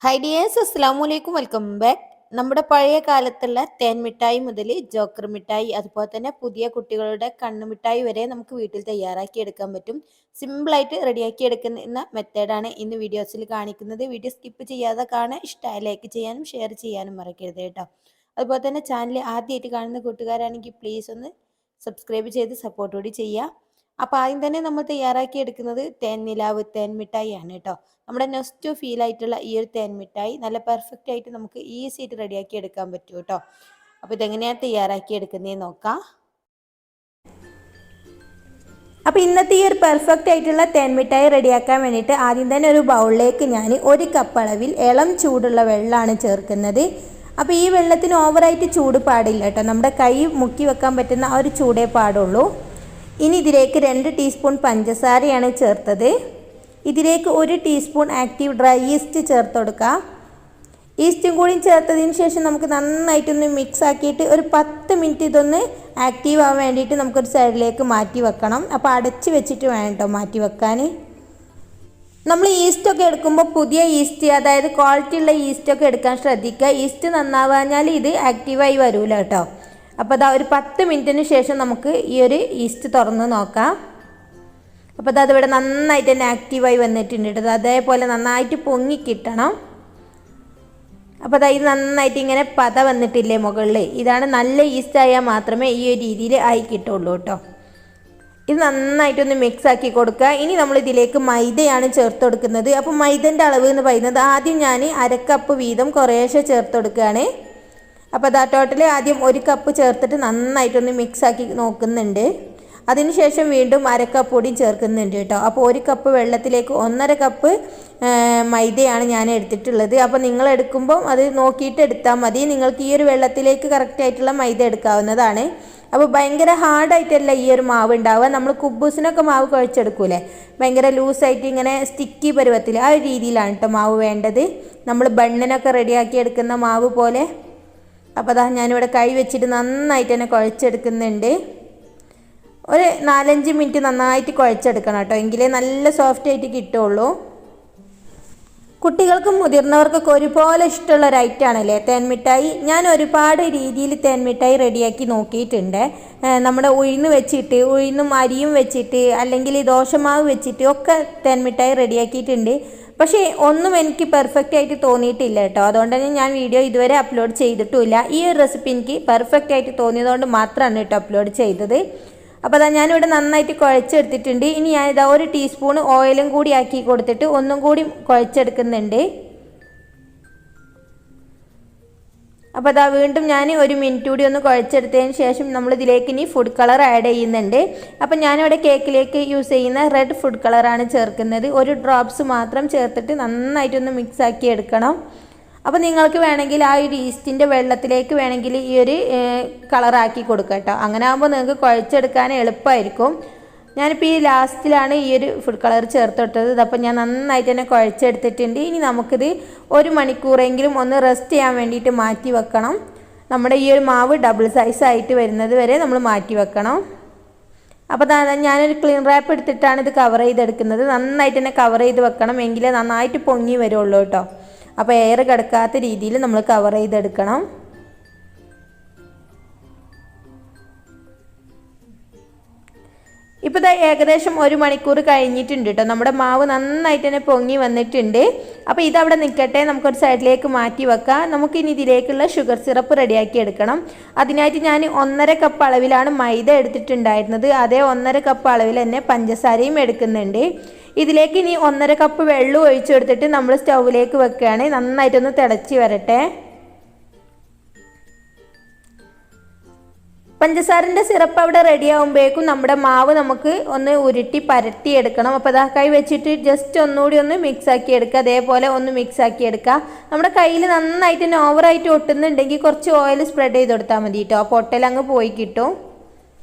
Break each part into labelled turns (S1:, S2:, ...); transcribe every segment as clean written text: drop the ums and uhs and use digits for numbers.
S1: Hi dears, അസ്സലാമു അലൈക്കും. Welcome back. നമ്മുടെ പഴയ കാലത്തുള്ള തേൻ മിഠായി മുതൽ ജോക്കർ മിഠായി, അതുപോലെ തന്നെ പുതിയ കുട്ടികളുടെ കണ്ണുമിഠായി വരെ നമുക്ക് വീട്ടിൽ തയ്യാറാക്കി എടുക്കാൻ പറ്റും. സിമ്പിളായിട്ട് റെഡിയാക്കി എടുക്കുന്ന മെത്തേഡാണ് ഇന്ന് വീഡിയോസിൽ കാണിക്കുന്നത്. വീഡിയോ സ്കിപ്പ് ചെയ്യാതെ കാണാൻ, ഇഷ്ടമായി ലൈക്ക് ചെയ്യാനും ഷെയർ ചെയ്യാനും മറക്കരുത് കേട്ടോ. അതുപോലെ തന്നെ ചാനൽ ആദ്യമായിട്ട് കാണുന്ന കൂട്ടുകാരാണെങ്കിൽ പ്ലീസ് ഒന്ന് സബ്സ്ക്രൈബ് ചെയ്ത് സപ്പോർട്ട് കൂടി ചെയ്യുക. അപ്പോൾ ആദ്യം തന്നെ നമ്മൾ തയ്യാറാക്കി എടുക്കുന്നത് തേൻ നിലാവ് തേൻ മിഠായി ആണ് കേട്ടോ. നമ്മുടെ നെക്സ്റ്റ് ഫീൽ ആയിട്ടുള്ള ഈ ഒരു തേൻ മിഠായി നല്ല പെർഫെക്റ്റ് ആയിട്ട് നമുക്ക് ഈസി ആയിട്ട് റെഡിയാക്കി എടുക്കാൻ പറ്റും കേട്ടോ. അപ്പോൾ ഇതെങ്ങനെയാണ് തയ്യാറാക്കി എടുക്കുന്നതെന്ന് നോക്കാം. അപ്പോൾ ഇന്നത്തെ ഈ ഒരു പെർഫെക്റ്റ് ആയിട്ടുള്ള തേൻ മിഠായി റെഡിയാക്കാൻ വേണ്ടിയിട്ട് ആദ്യം തന്നെ ഒരു ബൗളിലേക്ക് ഞാൻ 1 കപ്പ് അളവിൽ ഇളം ചൂടുള്ള വെള്ളമാണ് ചേർക്കുന്നത്. അപ്പോൾ ഈ വെള്ളത്തിന് ഓവറായിട്ട് ചൂട് പാടില്ല കേട്ടോ. നമ്മുടെ കൈ മുക്കി വെക്കാൻ പറ്റുന്ന ആ ഒരു ചൂടേ പാടുള്ളൂ. ഇനി ഇതിലേക്ക് 2 ടീസ്പൂൺ പഞ്ചസാരയാണ് ചേർത്തത്. ഇതിലേക്ക് 1 ടീസ്പൂൺ ആക്റ്റീവ് ഡ്രൈ ഈസ്റ്റ് ചേർത്ത് കൊടുക്കുക. ഈസ്റ്റും കൂടി ചേർത്തതിന് ശേഷം നമുക്ക് നന്നായിട്ടൊന്ന് മിക്സ് ആക്കിയിട്ട് ഒരു 10 മിനിറ്റ് ഇതൊന്ന് ആക്റ്റീവ് ആവാൻ വേണ്ടിയിട്ട് നമുക്കൊരു സൈഡിലേക്ക് മാറ്റി വെക്കണം. അപ്പോൾ അടച്ച് വെച്ചിട്ട് വേണം കേട്ടോ മാറ്റി വെക്കാൻ. നമ്മൾ ഈസ്റ്റൊക്കെ എടുക്കുമ്പോൾ പുതിയ ഈസ്റ്റ്, അതായത് ക്വാളിറ്റി ഉള്ള ഈസ്റ്റൊക്കെ എടുക്കാൻ ശ്രദ്ധിക്കുക. ഈസ്റ്റ് നന്നാവാഞ്ഞാൽ ഇത് ആക്റ്റീവായി വരില്ല കേട്ടോ. അപ്പോൾ അതാ ഒരു 10 മിനിറ്റിന് ശേഷം നമുക്ക് ഈ ഒരു ഈസ്റ്റ് തുറന്ന് നോക്കാം. അപ്പോൾ അതിവിടെ നന്നായിട്ട് തന്നെ ആക്റ്റീവായി വന്നിട്ടുണ്ട് കേട്ടോ. അതേപോലെ നന്നായിട്ട് പൊങ്ങി കിട്ടണം. അപ്പോൾ ഇത് നന്നായിട്ട് ഇങ്ങനെ പത വന്നിട്ടില്ലേ മുകളിൽ, ഇതാണ് നല്ല ഈസ്റ്റ് ആയാൽ മാത്രമേ ഈ ഒരു രീതിയിൽ ആയി കിട്ടുള്ളൂ കേട്ടോ. ഇത് നന്നായിട്ടൊന്ന് മിക്സ് ആക്കി കൊടുക്കുക. ഇനി നമ്മൾ ഇതിലേക്ക് മൈദയാണ് ചേർത്ത് കൊടുക്കുന്നത്. അപ്പോൾ മൈദൻ്റെ അളവ് എന്ന് പറയുന്നത് ആദ്യം ഞാൻ 1/2 കപ്പ് വീതം കുറേശ്ശെ ചേർത്ത് കൊടുക്കുകയാണ്. അപ്പോൾ ടോട്ടലി ആദ്യം 1 കപ്പ് ചേർത്തിട്ട് നന്നായിട്ടൊന്ന് മിക്സ് ആക്കി നോക്കുന്നുണ്ട്. അതിനുശേഷം വീണ്ടും 1/2 കപ്പ് പൊടിയും ചേർക്കുന്നുണ്ട് കേട്ടോ. അപ്പോൾ 1 കപ്പ് വെള്ളത്തിലേക്ക് 1.5 കപ്പ് മൈദയാണ് ഞാൻ എടുത്തിട്ടുള്ളത്. അപ്പോൾ നിങ്ങൾ എടുക്കുമ്പം അത് നോക്കിയിട്ട് എടുത്താൽ മതി. നിങ്ങൾക്ക് ഈ ഒരു വെള്ളത്തിലേക്ക് കറക്റ്റായിട്ടുള്ള മൈദ എടുക്കാവുന്നതാണ്. അപ്പോൾ ഭയങ്കര ഹാർഡായിട്ടല്ല ഈ ഒരു മാവ് ഉണ്ടാവുക. നമ്മൾ കുബൂസിനൊക്കെ മാവ് കുഴച്ചെടുക്കൂലേ, ഭയങ്കര ലൂസായിട്ട് ഇങ്ങനെ സ്റ്റിക്കി പരുവത്തിൽ, ആ ഒരു രീതിയിലാണ് കേട്ടോ മാവ് വേണ്ടത്. നമ്മൾ ബണ്ണിനൊക്കെ റെഡിയാക്കി എടുക്കുന്ന മാവ് പോലെ. അപ്പോൾ ഞാനിവിടെ കൈ വെച്ചിട്ട് നന്നായിട്ട് തന്നെ കുഴച്ചെടുക്കുന്നുണ്ട്. ഒരു 4-5 മിനിറ്റ് നന്നായിട്ട് കുഴച്ചെടുക്കണം കേട്ടോ, എങ്കിലേ നല്ല സോഫ്റ്റ് ആയിട്ട് കിട്ടുള്ളൂ. കുട്ടികൾക്കും മുതിർന്നവർക്കൊക്കെ ഒരുപോലെ ഇഷ്ടമുള്ള ഒരു ഐറ്റമാണല്ലേ തേൻ മിഠായി. ഞാൻ ഒരുപാട് രീതിയിൽ തേൻ മിഠായി റെഡിയാക്കി നോക്കിയിട്ടുണ്ട്. നമ്മുടെ ഉഴുന്നും അരിയും വെച്ചിട്ട്, അല്ലെങ്കിൽ ദോശമാവ് വെച്ചിട്ട് ഒക്കെ തേൻ മിഠായി റെഡിയാക്കിയിട്ടുണ്ട്. പക്ഷേ ഒന്നും എനിക്ക് പെർഫെക്റ്റ് ആയിട്ട് തോന്നിയിട്ടില്ല കേട്ടോ. അതുകൊണ്ട് തന്നെ ഞാൻ വീഡിയോ ഇതുവരെ അപ്ലോഡ് ചെയ്തിട്ടുമില്ല. ഈ ഒരു റെസിപ്പി എനിക്ക് പെർഫെക്റ്റ് ആയിട്ട് തോന്നിയതുകൊണ്ട് മാത്രമാണ് കേട്ടോ അപ്ലോഡ് ചെയ്തത്. അപ്പോൾ ഞാനിവിടെ നന്നായിട്ട് കുഴച്ചെടുത്തിട്ടുണ്ട്. ഇനി ഞാനിതാ 1 ടീസ്പൂൺ ഓയിലും കൂടി ആക്കി കൊടുത്തിട്ട് ഒന്നും കൂടി കുഴച്ചെടുക്കുന്നുണ്ട്. അപ്പോൾ വീണ്ടും ഞാൻ 1 മിനിറ്റ് കൂടി ഒന്ന് കുഴച്ചെടുത്തതിന് ശേഷം നമ്മൾ ഇതിലേക്ക് ഇനി ഫുഡ് കളർ ആഡ് ചെയ്യുന്നുണ്ട്. അപ്പോൾ ഞാനിവിടെ കേക്കിലേക്ക് യൂസ് ചെയ്യുന്ന റെഡ് ഫുഡ് കളറാണ് ചേർക്കുന്നത്. 1 ഡ്രോപ്സ് മാത്രം ചേർത്തിട്ട് നന്നായിട്ടൊന്ന് മിക്സ് ആക്കി എടുക്കണം. അപ്പോൾ നിങ്ങൾക്ക് വേണമെങ്കിൽ ആ ഒരു ഈസ്റ്റിൻ്റെ വെള്ളത്തിലേക്ക് വേണമെങ്കിൽ ഈ ഒരു കളറാക്കി കൊടുക്കുക കേട്ടോ. അങ്ങനെ ആകുമ്പോൾ നിങ്ങൾക്ക് കുഴച്ചെടുക്കാൻ എളുപ്പമായിരിക്കും. ഞാനിപ്പോൾ ഈ ലാസ്റ്റിലാണ് ഈ ഒരു ഫുഡ് കളർ ചേർത്തിട്ടത്. അപ്പോൾ ഞാൻ നന്നായിട്ട് തന്നെ കുഴച്ചെടുത്തിട്ടുണ്ട്. ഇനി നമുക്കിത് 1 മണിക്കൂറെങ്കിലും ഒന്ന് റെസ്റ്റ് ചെയ്യാൻ വേണ്ടിയിട്ട് മാറ്റി വെക്കണം. നമ്മുടെ ഈ ഒരു മാവ് ഡബിൾ സൈസ് ആയിട്ട് വരുന്നത് വരെ നമ്മൾ മാറ്റി വെക്കണം. അപ്പോൾ ഞാനൊരു ക്ലീൻ റാപ്പ് എടുത്തിട്ടാണ് ഇത് കവർ ചെയ്തെടുക്കുന്നത്. നന്നായിട്ട് തന്നെ കവർ ചെയ്ത് വെക്കണം, എങ്കിലേ നന്നായിട്ട് പൊങ്ങി വരുള്ളൂ കേട്ടോ. അപ്പോൾ എയർ കിടക്കാത്ത രീതിയിൽ നമ്മൾ കവർ ചെയ്തെടുക്കണം. ഇപ്പോൾ ഏകദേശം 1 മണിക്കൂർ കഴിഞ്ഞിട്ടുണ്ട് കേട്ടോ. നമ്മുടെ മാവ് നന്നായിട്ട് തന്നെ പൊങ്ങി വന്നിട്ടുണ്ട്. അപ്പോൾ ഇതവിടെ നിൽക്കട്ടെ, നമുക്കൊരു സൈഡിലേക്ക് മാറ്റി വെക്കാം. നമുക്കിനി ഇതിലേക്കുള്ള ഷുഗർ സിറപ്പ് റെഡിയാക്കി എടുക്കണം. അതിനായിട്ട് ഞാൻ 1.5 കപ്പ് അളവിലാണ് മൈദ എടുത്തിട്ടുണ്ടായിരുന്നത്. അതേ 1.5 കപ്പ് അളവിൽ തന്നെ പഞ്ചസാരയും എടുക്കുന്നുണ്ട്. ഇതിലേക്ക് ഇനി 1.5 കപ്പ് വെള്ളം ഒഴിച്ചെടുത്തിട്ട് നമ്മൾ സ്റ്റൗവിലേക്ക് വെക്കുകയാണ്. നന്നായിട്ടൊന്ന് തിളച്ച് വരട്ടെ. പഞ്ചസാരൻ്റെ സിറപ്പ് അവിടെ റെഡി ആകുമ്പോഴേക്കും നമ്മുടെ മാവ് നമുക്ക് ഒന്ന് ഉരുട്ടി പരട്ടി എടുക്കണം. അപ്പോൾ കൈ വെച്ചിട്ട് ജസ്റ്റ് ഒന്നുകൂടി ഒന്ന് മിക്സ് ആക്കി എടുക്കുക. അതേപോലെ ഒന്ന് മിക്സ് ആക്കി എടുക്കുക. നമ്മുടെ കയ്യിൽ നന്നായിട്ട് തന്നെ ഓവറായിട്ട് ഒട്ടുന്നുണ്ടെങ്കിൽ കുറച്ച് ഓയിൽ സ്പ്രെഡ് ചെയ്ത് കൊടുത്താൽ മതി കേട്ടോ. അപ്പോൾ ഒട്ടലങ്ങ് പോയി കിട്ടും.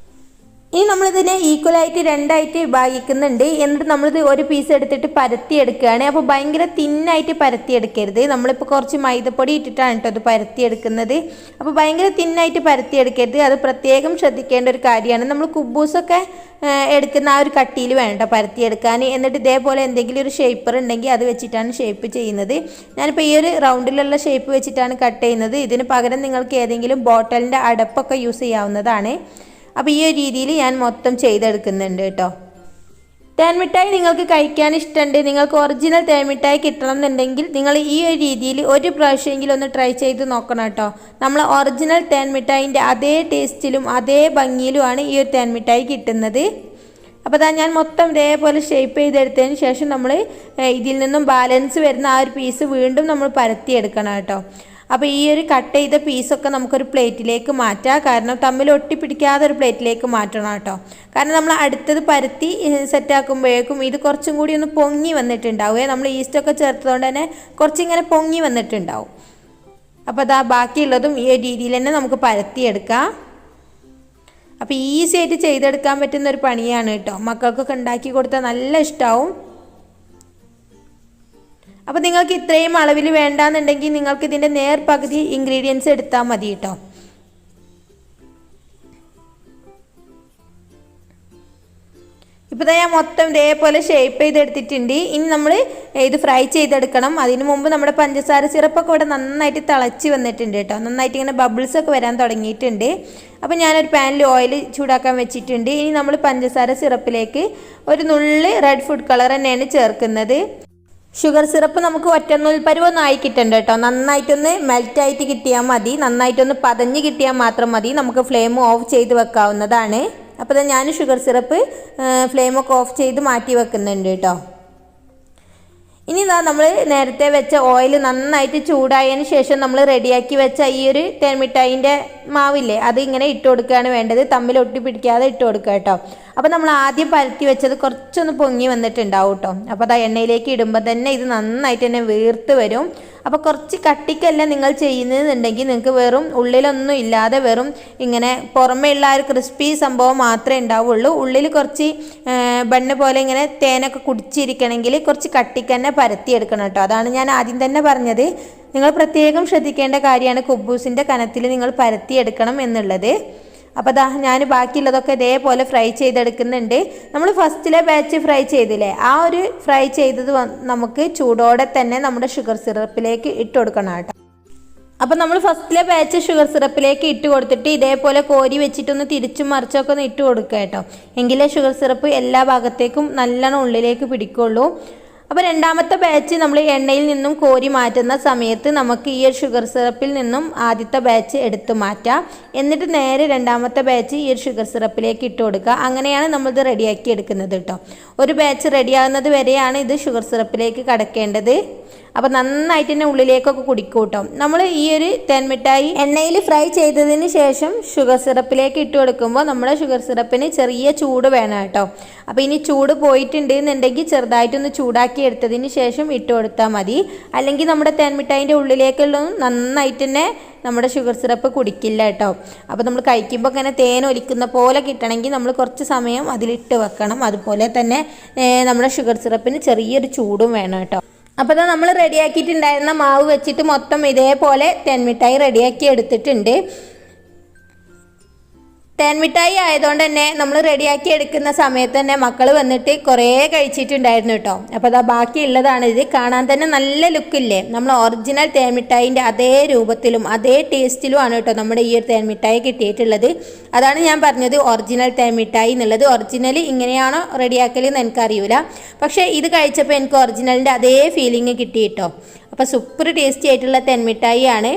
S1: ഇനി നമ്മളിതിനെ ഈക്വലായിട്ട് രണ്ടായിട്ട് ഭാഗിക്കുന്നുണ്ട്. എന്നിട്ട് നമ്മളിത് ഒരു പീസ് എടുത്തിട്ട് പരത്തിയെടുക്കുകയാണ്. അപ്പോൾ ഭയങ്കര തിന്നായിട്ട് പരത്തിയെടുക്കരുത്. നമ്മളിപ്പോൾ കുറച്ച് മൈദപ്പൊടി ഇട്ടിട്ടാണ് കേട്ടോ അത് പരത്തിയെടുക്കുന്നത്. അപ്പോൾ ഭയങ്കര തിന്നായിട്ട് പരത്തിയെടുക്കരുത്, അത് പ്രത്യേകം ശ്രദ്ധിക്കേണ്ട ഒരു കാര്യമാണ്. നമ്മൾ കുബൂസൊക്കെ എടുക്കുന്ന ആ ഒരു കട്ടിയിൽ വേണ്ട പരത്തിയെടുക്കാൻ. എന്നിട്ട് ഇതേപോലെ എന്തെങ്കിലും ഒരു ഷേപ്പർ ഉണ്ടെങ്കിൽ അത് വെച്ചിട്ടാണ് ഷേപ്പ് ചെയ്യുന്നത്. ഞാനിപ്പോൾ ഈ ഒരു റൗണ്ടിലുള്ള ഷേപ്പ് വെച്ചിട്ടാണ് കട്ട് ചെയ്യുന്നത്. ഇതിന് പകരം നിങ്ങൾക്ക് ഏതെങ്കിലും ബോട്ടലിൻ്റെ അടപ്പൊക്കെ യൂസ് ചെയ്യാവുന്നതാണ്. അപ്പോൾ ഈ ഒരു രീതിയിൽ ഞാൻ മൊത്തം ചെയ്തെടുക്കുന്നുണ്ട് കേട്ടോ. തേൻമിഠായി നിങ്ങൾക്ക് കഴിക്കാൻ ഇഷ്ടമുണ്ട്, നിങ്ങൾക്ക് ഒറിജിനൽ തേൻമിഠായി കിട്ടണം എന്നുണ്ടെങ്കിൽ നിങ്ങൾ ഈ ഒരു രീതിയിൽ ഒരു പ്രാവശ്യമെങ്കിലും ഒന്ന് ട്രൈ ചെയ്ത് നോക്കണം കേട്ടോ. നമ്മൾ ഒറിജിനൽ തേൻമിഠായിൻ്റെ അതേ ടേസ്റ്റിലും അതേ ഭംഗിയിലുമാണ് ഈ ഒരു തേൻമിഠായി കിട്ടുന്നത്. അപ്പോൾ അതാ ഞാൻ മൊത്തം ഇതേപോലെ ഷേപ്പ് ചെയ്തെടുത്തതിന് ശേഷം നമ്മൾ ഇതിൽ നിന്നും ബാലൻസ് വരുന്ന ആ ഒരു പീസ് വീണ്ടും നമ്മൾ പരത്തിയെടുക്കണം കേട്ടോ. അപ്പോൾ ഈ ഒരു കട്ട് ചെയ്ത പീസൊക്കെ നമുക്കൊരു പ്ലേറ്റിലേക്ക് മാറ്റാം. കാരണം തമ്മിൽ ഒട്ടിപ്പിടിക്കാതെ ഒരു പ്ലേറ്റിലേക്ക് മാറ്റണം കേട്ടോ. കാരണം നമ്മൾ അടുത്തത് പരത്തി സെറ്റാക്കുമ്പോഴേക്കും ഇത് കുറച്ചും കൂടി ഒന്ന് പൊങ്ങി വന്നിട്ടുണ്ടാവുക. നമ്മൾ ഈസ്റ്റൊക്കെ ചേർത്തതുകൊണ്ട് തന്നെ കുറച്ചിങ്ങനെ പൊങ്ങി വന്നിട്ടുണ്ടാവും. അപ്പോൾ അതാ ബാക്കിയുള്ളതും ഈ ഒരു രീതിയിൽ തന്നെ നമുക്ക് പരത്തിയെടുക്കാം. അപ്പോൾ ഈസി ആയിട്ട് ചെയ്തെടുക്കാൻ പറ്റുന്ന ഒരു പണിയാണ് കേട്ടോ. മക്കൾക്കൊക്കെ ഉണ്ടാക്കി കൊടുത്താൽ നല്ല ഇഷ്ടമാവും. അപ്പോൾ നിങ്ങൾക്ക് ഇത്രയും അളവിൽ വേണ്ടാന്നുണ്ടെങ്കിൽ നിങ്ങൾക്ക് ഇതിൻ്റെ നേർപകുതി ഇൻഗ്രീഡിയൻസ് എടുത്താൽ മതി കേട്ടോ. ഇപ്പോൾ ഞാൻ മൊത്തം ഇതേപോലെ ഷേപ്പ് ചെയ്തെടുത്തിട്ടുണ്ട്. ഇനി നമ്മൾ ഇത് ഫ്രൈ ചെയ്തെടുക്കണം. അതിന് മുമ്പ് നമ്മുടെ പഞ്ചസാര സിറപ്പൊക്കെ ഇവിടെ നന്നായിട്ട് തിളച്ച് വന്നിട്ടുണ്ട് കേട്ടോ. നന്നായിട്ട് ഇങ്ങനെ ബബിൾസൊക്കെ വരാൻ തുടങ്ങിയിട്ടുണ്ട്. അപ്പോൾ ഞാനൊരു പാനിൽ ഓയിൽ ചൂടാക്കാൻ വെച്ചിട്ടുണ്ട്. ഇനി നമ്മൾ പഞ്ചസാര സിറപ്പിലേക്ക് ഒരു നുള്ളി റെഡ് ഫുഡ് കളർ തന്നെയാണ് ചേർക്കുന്നത്. ഷുഗർ സിറപ്പ് നമുക്ക് ഒറ്റനൂൽ പരുവൊന്നും ആയി കിട്ടണ്ട കേട്ടോ. നന്നായിട്ടൊന്ന് മെൽറ്റായിട്ട് കിട്ടിയാൽ മതി, നന്നായിട്ടൊന്ന് പതഞ്ഞ് കിട്ടിയാൽ മാത്രം മതി. നമുക്ക് ഫ്ലെയിം ഓഫ് ചെയ്ത് വെക്കാവുന്നതാണ്. അപ്പോൾ ഞാൻ ഷുഗർ സിറപ്പ് ഫ്ലെയിമൊക്കെ ഓഫ് ചെയ്ത് മാറ്റി വെക്കുന്നുണ്ട് കേട്ടോ. ഇനി നമ്മൾ നേരത്തെ വെച്ച ഓയിൽ നന്നായിട്ട് ചൂടായതിന് ശേഷം നമ്മൾ റെഡിയാക്കി വെച്ച ഈ ഒരു തേൻമിഠായിൻ്റെ മാവില്ലേ അത് ഇങ്ങനെ ഇട്ട് കൊടുക്കുകയാണ് വേണ്ടത്. തമ്മിൽ ഒട്ടി പിടിക്കാതെ ഇട്ട് കൊടുക്കുക കേട്ടോ. അപ്പോൾ നമ്മൾ ആദ്യം പരത്തി വെച്ചത് കുറച്ചൊന്ന് പൊങ്ങി വന്നിട്ടുണ്ടാവും കേട്ടോ. അപ്പോൾ അത് എണ്ണയിലേക്ക് ഇടുമ്പോൾ തന്നെ ഇത് നന്നായിട്ട് തന്നെ വീർത്ത് വരും. അപ്പോൾ കുറച്ച് കട്ടിക്കല്ല നിങ്ങൾ ചെയ്യുന്നതെന്നുണ്ടെങ്കിൽ നിങ്ങൾക്ക് വെറും ഉള്ളിലൊന്നും ഇല്ലാതെ വെറും ഇങ്ങനെ പുറമേ ഉള്ള ഒരു ക്രിസ്പി സംഭവം മാത്രമേ ഉണ്ടാവുള്ളൂ. ഉള്ളിൽ കുറച്ച് ബണ്ണ് പോലെ ഇങ്ങനെ തേനൊക്കെ കുടിച്ചിരിക്കണമെങ്കിൽ കുറച്ച് കട്ടിക്ക് തന്നെ പരത്തിയെടുക്കണം കേട്ടോ. അതാണ് ഞാൻ ആദ്യം തന്നെ പറഞ്ഞത്. നിങ്ങൾ പ്രത്യേകം ശ്രദ്ധിക്കേണ്ട കാര്യമാണ് കുബൂസിൻ്റെ കനത്തിൽ നിങ്ങൾ പരത്തിയെടുക്കണം എന്നുള്ളത്. അപ്പോൾ ഞാൻ ബാക്കിയുള്ളതൊക്കെ ഇതേപോലെ ഫ്രൈ ചെയ്തെടുക്കുന്നുണ്ട്. നമ്മൾ ഫസ്റ്റിലെ ബാച്ച് ഫ്രൈ ചെയ്തില്ലേ, ആ ഒരു ഫ്രൈ ചെയ്തത് നമുക്ക് ചൂടോടെ തന്നെ നമ്മുടെ ഷുഗർ സിറപ്പിലേക്ക് ഇട്ട് കൊടുക്കണം കേട്ടോ. അപ്പോൾ നമ്മൾ ഫസ്റ്റിലെ ബാച്ച് ഷുഗർ സിറപ്പിലേക്ക് ഇട്ട് കൊടുത്തിട്ട് ഇതേപോലെ കോരി വെച്ചിട്ടൊന്ന് തിരിച്ചും മറിച്ചൊക്കെ ഒന്ന് ഇട്ട് കൊടുക്കുക കേട്ടോ. എങ്കിലേ ഷുഗർ സിറപ്പ് എല്ലാ ഭാഗത്തേക്കും നല്ലോണം ഉള്ളിലേക്ക് പിടിക്കുള്ളൂ. അപ്പോൾ രണ്ടാമത്തെ ബാച്ച് നമ്മൾ എണ്ണയിൽ നിന്നും കോരി മാറ്റുന്ന സമയത്ത് നമുക്ക് ഈ ഒരു ഷുഗർ സിറപ്പിൽ നിന്നും ആദ്യത്തെ ബാച്ച് എടുത്ത് മാറ്റാം. എന്നിട്ട് നേരെ രണ്ടാമത്തെ ബാച്ച് ഈ ഒരു ഷുഗർ സിറപ്പിലേക്ക് ഇട്ട് കൊടുക്കുക. അങ്ങനെയാണ് നമ്മളിത് റെഡിയാക്കി എടുക്കുന്നത് കേട്ടോ. ഒരു ബാച്ച് റെഡിയാകുന്നത് വരെയാണ് ഇത് ഷുഗർ സിറപ്പിലേക്ക് കടക്കേണ്ടത്. അപ്പോൾ നന്നായിട്ട് തന്നെ ഉള്ളിലേക്കൊക്കെ കുടിക്കും കേട്ടോ. നമ്മൾ ഈ ഒരു തേൻമിഠായി എണ്ണയിൽ ഫ്രൈ ചെയ്തതിന് ശേഷം ഷുഗർ സിറപ്പിലേക്ക് ഇട്ട് കൊടുക്കുമ്പോൾ നമ്മുടെ ഷുഗർ സിറപ്പിന് ചെറിയ ചൂട് വേണം കേട്ടോ. അപ്പോൾ ഇനി ചൂട് പോയിട്ടുണ്ട് എന്നുണ്ടെങ്കിൽ ചെറുതായിട്ടൊന്ന് ചൂടാക്കി എടുത്തതിന് ശേഷം ഇട്ട് കൊടുത്താൽ മതി. അല്ലെങ്കിൽ നമ്മുടെ തേൻമിഠായിൻ്റെ ഉള്ളിലേക്കുള്ള നന്നായിട്ട് തന്നെ നമ്മുടെ ഷുഗർ സിറപ്പ് കുടിക്കില്ല കേട്ടോ. അപ്പോൾ നമ്മൾ കഴിക്കുമ്പോൾ ഇങ്ങനെ തേൻ ഒലിക്കുന്ന പോലെ കിട്ടണമെങ്കിൽ നമ്മൾ കുറച്ച് സമയം അതിലിട്ട് വെക്കണം. അതുപോലെ തന്നെ നമ്മുടെ ഷുഗർ സിറപ്പിന് ചെറിയൊരു ചൂടും വേണം കേട്ടോ. അപ്പോൾ നമ്മൾ റെഡിയാക്കിയിട്ടുണ്ടായിരുന്ന മാവ് വെച്ചിട്ട് മൊത്തം ഇതേപോലെ തേൻമിഠായി റെഡിയാക്കി എടുത്തിട്ടുണ്ട്. തേൻമിഠായി ആയതുകൊണ്ട് തന്നെ നമ്മൾ റെഡിയാക്കി എടുക്കുന്ന സമയത്ത് തന്നെ മക്കൾ വന്നിട്ട് കുറേ കഴിച്ചിട്ടുണ്ടായിരുന്നു കേട്ടോ. അപ്പോൾ ബാക്കിയുള്ളതാണ് ഇത്. കാണാൻ തന്നെ നല്ല ലുക്കില്ലേ. നമ്മൾ ഒറിജിനൽ തേൻമിഠായിൻ്റെ അതേ രൂപത്തിലും അതേ ടേസ്റ്റിലുമാണ് കേട്ടോ നമ്മുടെ ഈ ഒരു തേൻമിഠായി കിട്ടിയിട്ടുള്ളത്. അതാണ് ഞാൻ പറഞ്ഞത് ഒറിജിനൽ തേൻമിഠായി എന്നുള്ളത്. ഒറിജിനൽ ഇങ്ങനെയാണോ റെഡിയാക്കലെന്ന് എനിക്കറിയില്ല. പക്ഷേ ഇത് കഴിച്ചപ്പോൾ എനിക്ക് ഒറിജിനലിൻ്റെ അതേ ഫീലിംഗ് കിട്ടി കേട്ടോ. അപ്പോൾ സൂപ്പർ ടേസ്റ്റി ആയിട്ടുള്ള തേൻമിഠായി ആണ്.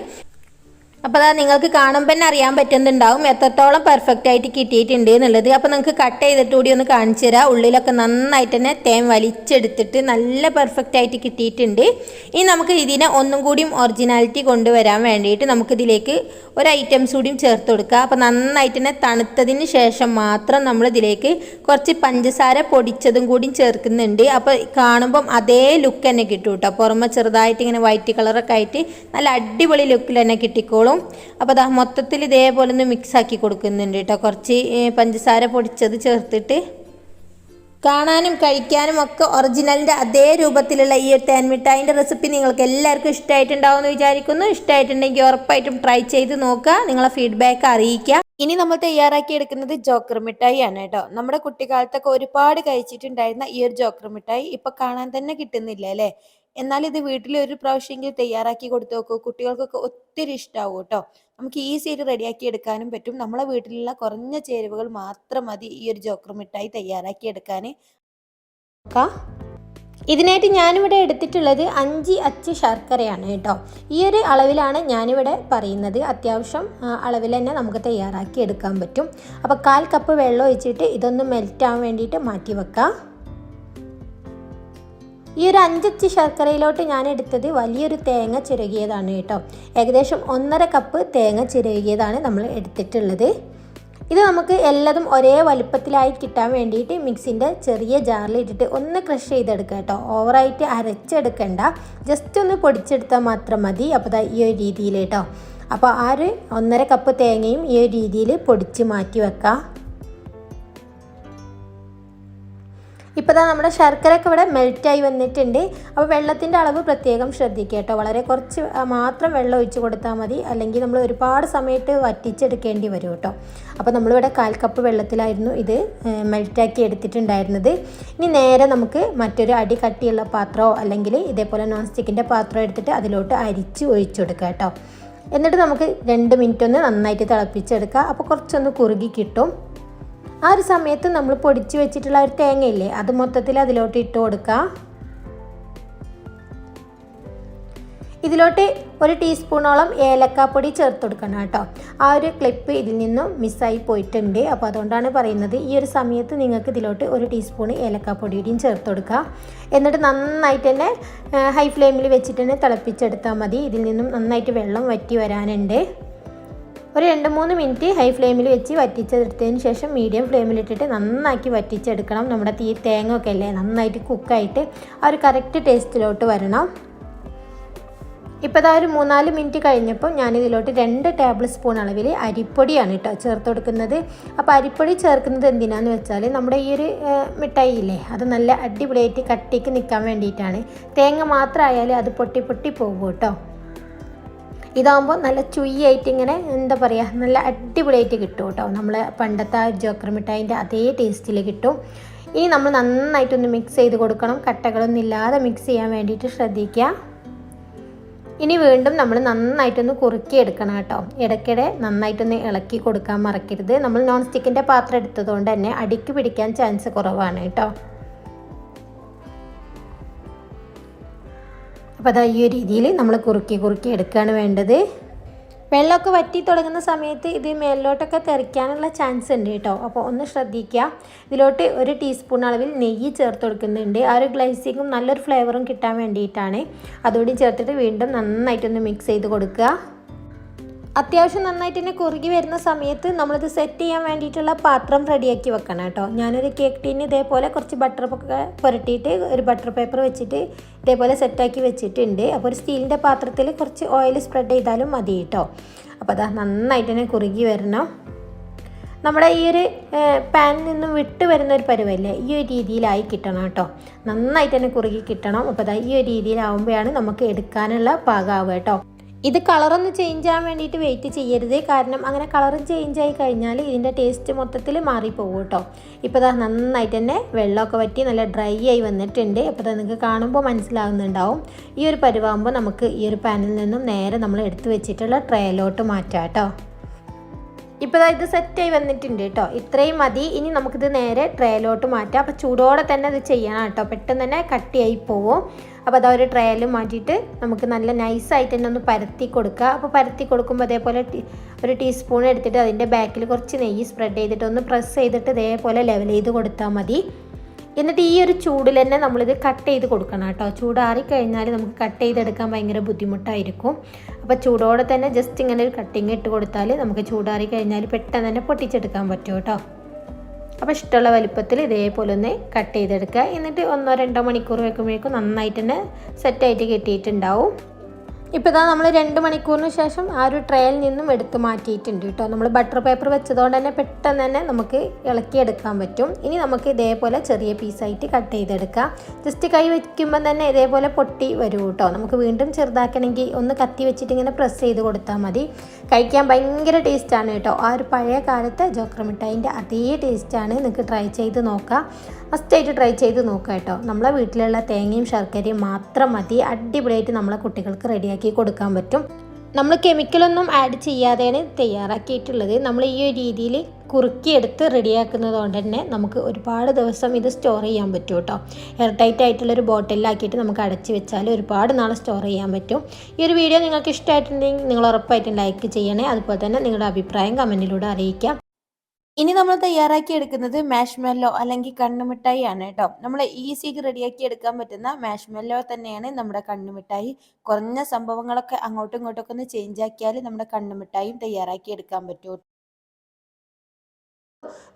S1: അപ്പോൾ നിങ്ങൾക്ക് കാണുമ്പോൾ തന്നെ അറിയാൻ പറ്റുന്നുണ്ടാവും എത്രത്തോളം പെർഫെക്റ്റ് ആയിട്ട് കിട്ടിയിട്ടുണ്ട് എന്നുള്ളത്. അപ്പോൾ നിങ്ങൾക്ക് കട്ട് ചെയ്തിട്ട് കൂടി ഒന്ന് കാണിച്ചു തരാം. ഉള്ളിലൊക്കെ നന്നായിട്ട് തന്നെ തേൻ വലിച്ചെടുത്തിട്ട് നല്ല പെർഫെക്റ്റ് ആയിട്ട് കിട്ടിയിട്ടുണ്ട്. ഇനി നമുക്ക് ഇതിനെ ഒന്നും കൂടിയും ഒറിജിനാലിറ്റി കൊണ്ടുവരാൻ വേണ്ടിയിട്ട് നമുക്കിതിലേക്ക് ഒരു ഐറ്റംസ് കൂടിയും ചേർത്ത് കൊടുക്കുക. അപ്പോൾ നന്നായിട്ട് തന്നെ തണുത്തതിന് ശേഷം മാത്രം നമ്മൾ ഇതിലേക്ക് കുറച്ച് പഞ്ചസാര പൊടിച്ചതും കൂടിയും ചേർക്കുന്നുണ്ട്. അപ്പോൾ കാണുമ്പം അതേ ലുക്ക് തന്നെ കിട്ടും കേട്ടോ. പുറമെ ചെറുതായിട്ട് ഇങ്ങനെ വൈറ്റ് കളറൊക്കെ ആയിട്ട് നല്ല അടിപൊളി ലുക്കിൽ തന്നെ കിട്ടിക്കോളും. അപ്പോൾ അതാ മൊത്തത്തിൽ ഇതേപോലെ ഒന്ന് മിക്സ് ആക്കി കൊടുക്കുന്നുണ്ട് കേട്ടോ. കുറച്ച് പഞ്ചസാര പൊടിച്ചത് ചേർത്തിട്ട് കാണാനും കഴിക്കാനും ഒക്കെ ഒറിജിനലിൻ്റെ അതേ രൂപത്തിലുള്ള ഈ ഒരു തേൻ മിഠായിൻ്റെ റെസിപ്പി നിങ്ങൾക്ക് എല്ലാവർക്കും ഇഷ്ടമായിട്ടുണ്ടാവുമെന്ന് വിചാരിക്കുന്നു. ഇഷ്ടമായിട്ടുണ്ടെങ്കിൽ ഉറപ്പായിട്ടും ട്രൈ ചെയ്ത് നോക്കുക, നിങ്ങളെ ഫീഡ്ബാക്ക് അറിയിക്കുക. ഇനി നമ്മൾ തയ്യാറാക്കി എടുക്കുന്നത് ജോക്കർ മിഠായി ആണ് കേട്ടോ. നമ്മുടെ കുട്ടിക്കാലത്തൊക്കെ ഒരുപാട് കഴിച്ചിട്ടുണ്ടായിരുന്ന ഈ ഒരു ജോക്കർ മിഠായി ഇപ്പം കാണാൻ തന്നെ കിട്ടുന്നില്ല അല്ലേ. എന്നാൽ ഇത് വീട്ടിൽ ഒരു പ്രാവശ്യമെങ്കിലും തയ്യാറാക്കി കൊടുത്തു നോക്കൂ, കുട്ടികൾക്കൊക്കെ ഒത്തിരി ഇഷ്ടമാവും കേട്ടോ. നമുക്ക് ഈസി ആയിട്ട് റെഡിയാക്കി എടുക്കാനും പറ്റും. നമ്മളെ വീട്ടിലുള്ള കുറഞ്ഞ ചേരുവകൾ മാത്രം മതി ഈ ഒരു ജോക്കർ മിഠായി തയ്യാറാക്കി എടുക്കാൻ. ഇതിനായിട്ട് ഞാനിവിടെ എടുത്തിട്ടുള്ളത് 5 അച്ച് ശർക്കരയാണ് കേട്ടോ. ഈ ഒരു അളവിലാണ് ഞാനിവിടെ പറയുന്നത്. അത്യാവശ്യം അളവിൽ തന്നെ നമുക്ക് തയ്യാറാക്കി എടുക്കാൻ പറ്റും. അപ്പോൾ 1/4 കപ്പ് വെള്ളം ഒഴിച്ചിട്ട് ഇതൊന്ന് മെൽറ്റ് ആവാൻ വേണ്ടിയിട്ട് മാറ്റി വെക്കാം. ഈ ഒരു 5 അച്ച് ശർക്കരയിലോട്ട് ഞാൻ എടുത്തത് വലിയൊരു തേങ്ങ ചിരകിയതാണ് കേട്ടോ. ഏകദേശം 1.5 കപ്പ് തേങ്ങ ചിരകിയതാണ് നമ്മൾ എടുത്തിട്ടുള്ളത്. ഇത് നമുക്ക് എല്ലാതും ഒരേ വലുപ്പത്തിലായി കിട്ടാൻ വേണ്ടിയിട്ട് മിക്സിൻ്റെ ചെറിയ ജാറിൽ ഇട്ടിട്ട് ഒന്ന് ക്രഷ് ചെയ്തെടുക്കുക കേട്ടോ. ഓവറായിട്ട് അരച്ചെടുക്കണ്ട, ജസ്റ്റ് ഒന്ന് പൊടിച്ചെടുത്താൽ മാത്രം മതി. അപ്പോൾ ഈ ഒരു രീതിയിൽ കേട്ടോ. അപ്പോൾ ആ ഒരു 1.5 കപ്പ് തേങ്ങയും ഈ ഒരു രീതിയിൽ പൊടിച്ച് മാറ്റി വെക്കാം. ഇപ്പോൾ നമ്മുടെ ശർക്കരയൊക്കെ ഇവിടെ മെൽറ്റായി വന്നിട്ടുണ്ട്. അപ്പോൾ വെള്ളത്തിൻ്റെ അളവ് പ്രത്യേകം ശ്രദ്ധിക്കുക കേട്ടോ. വളരെ കുറച്ച് മാത്രം വെള്ളം ഒഴിച്ച് കൊടുത്താൽ മതി, അല്ലെങ്കിൽ നമ്മൾ ഒരുപാട് സമയത്ത് വറ്റിച്ചെടുക്കേണ്ടി വരും കേട്ടോ. അപ്പോൾ നമ്മളിവിടെ 1/4 കപ്പ് വെള്ളത്തിലായിരുന്നു ഇത് മെൽറ്റാക്കി എടുത്തിട്ടുണ്ടായിരുന്നത്. ഇനി നേരെ നമുക്ക് മറ്റൊരു അടി കട്ടിയുള്ള പാത്രമോ അല്ലെങ്കിൽ ഇതേപോലെ നോൺ സ്റ്റിക്കിൻ്റെ പാത്രം എടുത്തിട്ട് അതിലോട്ട് അരിച്ച് ഒഴിച്ചു കൊടുക്കുക കേട്ടോ. എന്നിട്ട് നമുക്ക് 2 മിനിറ്റ് ഒന്ന് നന്നായിട്ട് തിളപ്പിച്ചെടുക്കുക. അപ്പോൾ കുറച്ചൊന്ന് കുറുകി കിട്ടും. ആ ഒരു സമയത്ത് നമ്മൾ പൊടിച്ച് വെച്ചിട്ടുള്ള ഒരു തേങ്ങയില്ലേ, അത് മൊത്തത്തിൽ അതിലോട്ട് ഇട്ട് കൊടുക്കുക. ഇതിലോട്ട് 1 ടീസ്പൂണോളം ഏലക്കാപ്പൊടി ചേർത്ത് കൊടുക്കണം കേട്ടോ. ആ ഒരു ക്ലിപ്പ് ഇതിൽ നിന്നും മിസ്സായി പോയിട്ടുണ്ട്. അപ്പോൾ അതുകൊണ്ടാണ് പറയുന്നത്. ഈ ഒരു സമയത്ത് നിങ്ങൾക്ക് ഇതിലോട്ട് 1 ടീസ്പൂൺ ഏലക്കാപ്പൊടിയും ചേർത്ത് കൊടുക്കുക. എന്നിട്ട് നന്നായിട്ട് തന്നെ ഹൈ ഫ്ലെയിമിൽ വെച്ചിട്ട് തന്നെ തിളപ്പിച്ചെടുത്താൽ മതി. ഇതിൽ നിന്നും നന്നായിട്ട് വെള്ളം വറ്റി വരാനുണ്ട്. ഒരു 2-3 മിനിറ്റ് ഹൈ ഫ്ലെയിമിൽ വെച്ച് വറ്റിച്ചെടുത്തതിന് ശേഷം മീഡിയം ഫ്ലെയിമിലിട്ടിട്ട് നന്നാക്കി വറ്റിച്ചെടുക്കണം. നമ്മുടെ തേങ്ങ ഒക്കെ അല്ലേ നന്നായിട്ട് കുക്കായിട്ട് ആ ഒരു കറക്റ്റ് ടേസ്റ്റിലോട്ട് വരണം. ഇപ്പോൾ ഒരു 3-4 മിനിറ്റ് കഴിഞ്ഞപ്പോൾ ഞാനിതിലോട്ട് 2 ടേബിൾ സ്പൂൺ അളവിൽ അരിപ്പൊടിയാണ് കേട്ടോ ചേർത്ത് കൊടുക്കുന്നത്. അപ്പോൾ അരിപ്പൊടി ചേർക്കുന്നത് എന്തിനാന്ന് വെച്ചാൽ നമ്മുടെ ഈ ഒരു മിഠായി ഇല്ലേ, അത് നല്ല അടിപൊളിയായിട്ട് കട്ടിക്ക് നിൽക്കാൻ വേണ്ടിയിട്ടാണ്. തേങ്ങ മാത്രമായാലും അത് പൊട്ടി പോകും കേട്ടോ. ഇതാകുമ്പോൾ നല്ല ചുയ്യായിട്ട് ഇങ്ങനെ എന്താ പറയുക, നല്ല അടിപൊളിയായിട്ട് കിട്ടും കേട്ടോ. നമ്മൾ പണ്ടത്തെ ജോക്കർ മിഠായിൻ്റെ അതേ ടേസ്റ്റിൽ കിട്ടും. ഇനി നമ്മൾ നന്നായിട്ടൊന്ന് മിക്സ് ചെയ്ത് കൊടുക്കണം. കട്ടകളൊന്നും ഇല്ലാതെ മിക്സ് ചെയ്യാൻ വേണ്ടിയിട്ട് ശ്രദ്ധിക്കുക. ഇനി വീണ്ടും നമ്മൾ നന്നായിട്ടൊന്ന് കുറുക്കി എടുക്കണം കേട്ടോ. ഇടയ്ക്കിടെ നന്നായിട്ടൊന്ന് ഇളക്കി കൊടുക്കാൻ മറക്കരുത്. നമ്മൾ നോൺ സ്റ്റിക്കിൻ്റെ പാത്രം എടുത്തതുകൊണ്ട് തന്നെ അടിക്ക് പിടിക്കാൻ ചാൻസ് കുറവാണ് കേട്ടോ. അപ്പോൾ ഈ ഒരു രീതിയിൽ നമ്മൾ കുറുക്കി എടുക്കുകയാണ് വേണ്ടത്. വെള്ളമൊക്കെ വറ്റി തുടങ്ങുന്ന സമയത്ത് ഇത് മേലിലോട്ടൊക്കെ തെറിക്കാനുള്ള ചാൻസ് ഉണ്ട് കേട്ടോ. അപ്പോൾ ഒന്ന് ശ്രദ്ധിക്കുക. ഇതിലോട്ട് 1 ടീസ്പൂൺ അളവിൽ നെയ്യ് ചേർത്ത് കൊടുക്കുന്നുണ്ട്. ആ ഒരു ഗ്ലൈസിങ്ങും നല്ലൊരു ഫ്ലേവറും കിട്ടാൻ വേണ്ടിയിട്ടാണ്. അതുകൂടി ചേർത്തിട്ട് വീണ്ടും നന്നായിട്ടൊന്ന് മിക്സ് ചെയ്ത് കൊടുക്കുക. അത്യാവശ്യം നന്നായിട്ട് തന്നെ കുറുകി വരുന്ന സമയത്ത് നമ്മളിത് സെറ്റ് ചെയ്യാൻ വേണ്ടിയിട്ടുള്ള പാത്രം റെഡിയാക്കി വെക്കണം കേട്ടോ. ഞാനൊരു കേക്ക് ടീന് ഇതേപോലെ കുറച്ച് ബട്ടറൊക്കെ പുരട്ടിയിട്ട് ഒരു ബട്ടർ പേപ്പർ വെച്ചിട്ട് ഇതേപോലെ സെറ്റാക്കി വെച്ചിട്ടുണ്ട്. അപ്പോൾ ഒരു സ്റ്റീലിൻ്റെ പാത്രത്തിൽ കുറച്ച് ഓയിൽ സ്പ്രെഡ് ചെയ്താലും മതി കേട്ടോ. അപ്പോൾ അതാ നന്നായിട്ട് തന്നെ കുറുകി വരണം. നമ്മുടെ ഈ ഒരു പാനിൽ നിന്നും വിട്ട് വരുന്ന ഒരു പരുവല്ലേ, ഈ ഒരു രീതിയിലായി കിട്ടണം കേട്ടോ. നന്നായിട്ട് തന്നെ കുറുകി കിട്ടണം. അപ്പോൾ അതാ ഈ ഒരു രീതിയിലാവുമ്പോഴാണ് നമുക്ക് എടുക്കാനുള്ള പാകമാവുക കേട്ടോ. ഇത് കളറൊന്ന് ചേഞ്ച് ആവാൻ വേണ്ടിയിട്ട് വെയിറ്റ് ചെയ്യരുത്. കാരണം അങ്ങനെ കളർ ചേഞ്ച് ആയി കഴിഞ്ഞാൽ ഇതിൻ്റെ ടേസ്റ്റ് മൊത്തത്തിൽ മാറിപ്പോകും കേട്ടോ. ഇപ്പോൾ നന്നായിട്ട് തന്നെ വെള്ളമൊക്കെ വറ്റി നല്ല ഡ്രൈ ആയി വന്നിട്ടുണ്ട്. അപ്പോൾ നിങ്ങൾക്ക് കാണുമ്പോൾ മനസ്സിലാകുന്നുണ്ടാവും. ഈ ഒരു പരുവാകുമ്പോൾ നമുക്ക് ഈ ഒരു പാനിൽ നിന്നും നേരെ നമ്മൾ എടുത്ത് വെച്ചിട്ടുള്ള ട്രേയിലോട്ട് മാറ്റാം കേട്ടോ. ഇപ്പോൾ ഇത് സെറ്റായി വന്നിട്ടുണ്ട് കേട്ടോ. ഇത്രയും മതി. ഇനി നമുക്കിത് നേരെ ട്രേയിലോട്ട് മാറ്റാം. അപ്പോൾ ചൂടോടെ തന്നെ ഇത് ചെയ്യണം കേട്ടോ, പെട്ടെന്ന് തന്നെ കട്ടിയായി പോവും. അപ്പോൾ അതാ ഒരു ട്രേയിൽ മാറ്റിയിട്ട് നമുക്ക് നല്ല നൈസായിട്ട് തന്നെ ഒന്ന് പരത്തി കൊടുക്കുക. അപ്പോൾ പരത്തി കൊടുക്കുമ്പോൾ അതേപോലെ 1 ടീസ്പൂൺ എടുത്തിട്ട് അതിൻ്റെ ബാക്കിൽ കുറച്ച് നെയ്യ് സ്പ്രെഡ് ചെയ്തിട്ട് ഒന്ന് പ്രസ് ചെയ്തിട്ട് ഇതേപോലെ ലെവൽ ചെയ്ത് കൊടുത്താൽ മതി. എന്നിട്ട് ഈ ഒരു ചൂടിൽ തന്നെ നമ്മളിത് കട്ട് ചെയ്ത് കൊടുക്കണം കേട്ടോ. ചൂടാറിക്കഴിഞ്ഞാൽ നമുക്ക് കട്ട് ചെയ്തെടുക്കാൻ ഭയങ്കര ബുദ്ധിമുട്ടായിരിക്കും. അപ്പോൾ ചൂടോടെ തന്നെ ജസ്റ്റ് ഇങ്ങനെ ഒരു കട്ടിങ് ഇട്ട് കൊടുത്താൽ നമുക്ക് ചൂടാറി കഴിഞ്ഞാൽ പെട്ടെന്ന് തന്നെ പൊട്ടിച്ചെടുക്കാൻ പറ്റും കേട്ടോ. അപ്പോൾ ഇഷ്ടമുള്ള വലിപ്പത്തിൽ ഇതേപോലെ ഒന്ന് കട്ട് ചെയ്തെടുക്കുക. എന്നിട്ട് 1-2 മണിക്കൂർ വെക്കുമ്പോഴേക്കും നന്നായിട്ട് തന്നെ സെറ്റായിട്ട് കിട്ടിയിട്ടുണ്ടാവും. ഇപ്പോൾ ഇതാ നമ്മൾ 2 മണിക്കൂറിന് ശേഷം ആ ഒരു ട്രേയിൽ നിന്നും എടുത്ത് മാറ്റിയിട്ടുണ്ട് കേട്ടോ. നമ്മൾ ബട്ടർ പേപ്പർ വെച്ചതുകൊണ്ട് തന്നെ പെട്ടെന്ന് തന്നെ നമുക്ക് ഇളക്കിയെടുക്കാൻ പറ്റും. ഇനി നമുക്ക് ഇതേപോലെ ചെറിയ പീസായിട്ട് കട്ട് ചെയ്തെടുക്കാം. ജസ്റ്റ് കൈ വയ്ക്കുമ്പോൾ തന്നെ ഇതേപോലെ പൊട്ടി വരും കേട്ടോ. നമുക്ക് വീണ്ടും ചെറുതാക്കണമെങ്കിൽ ഒന്ന് കത്തി വെച്ചിട്ട് ഇങ്ങനെ പ്രസ് ചെയ്ത് കൊടുത്താൽ മതി. കഴിക്കാൻ ഭയങ്കര ടേസ്റ്റാണ് കേട്ടോ. ആ ഒരു പഴയ കാലത്തെ ജോക്കർ മിഠായിൻ്റെ അതേ ടേസ്റ്റാണ്. നിങ്ങൾക്ക് ട്രൈ ചെയ്ത് നോക്കാം. ഫസ്റ്റായിട്ട് ട്രൈ ചെയ്ത് നോക്കുക കേട്ടോ. നമ്മളെ വീട്ടിലുള്ള തേങ്ങയും ശർക്കരയും മാത്രം മതി അടിപൊളിയായിട്ട് നമ്മളെ കുട്ടികൾക്ക് റെഡിയാക്കി കൊടുക്കാൻ പറ്റും. നമ്മൾ കെമിക്കലൊന്നും ആഡ് ചെയ്യാതെയാണ് തയ്യാറാക്കിയിട്ടുള്ളത്. നമ്മൾ ഈ ഒരു രീതിയിൽ കുറുക്കിയെടുത്ത് റെഡിയാക്കുന്നത് കൊണ്ട് തന്നെ നമുക്ക് ഒരുപാട് ദിവസം ഇത് സ്റ്റോർ ചെയ്യാൻ പറ്റും കേട്ടോ. എയർ ടൈറ്റ് ആയിട്ടുള്ളൊരു ബോട്ടിലാക്കിയിട്ട് നമുക്ക് അടച്ച് വെച്ചാൽ ഒരുപാട് നാൾ സ്റ്റോർ ചെയ്യാൻ പറ്റും. ഈ ഒരു വീഡിയോ നിങ്ങൾക്ക് ഇഷ്ടമായിട്ടുണ്ടെങ്കിൽ നിങ്ങൾ ഉറപ്പായിട്ടും ലൈക്ക് ചെയ്യണേ. അതുപോലെ തന്നെ നിങ്ങളുടെ അഭിപ്രായം കമൻറ്റിലൂടെ അറിയിക്കാം. ഇനി നമ്മൾ തയ്യാറാക്കി എടുക്കുന്നത് മാഷ്മെല്ലോ അല്ലെങ്കിൽ കണ്ണുമിഠായി ആണ് കേട്ടോ. നമ്മൾ ഈസിയായിട്ട് റെഡിയാക്കി എടുക്കാൻ പറ്റുന്ന മാഷ്മെല്ലോ തന്നെയാണ് നമ്മുടെ കണ്ണുമിഠായി. കുറഞ്ഞ സംഭവങ്ങളൊക്കെ അങ്ങോട്ടും ഇങ്ങോട്ടൊക്കെ ഒന്ന് ചേഞ്ച് ആക്കിയാൽ നമ്മുടെ കണ്ണുമിഠായും തയ്യാറാക്കി എടുക്കാൻ പറ്റും.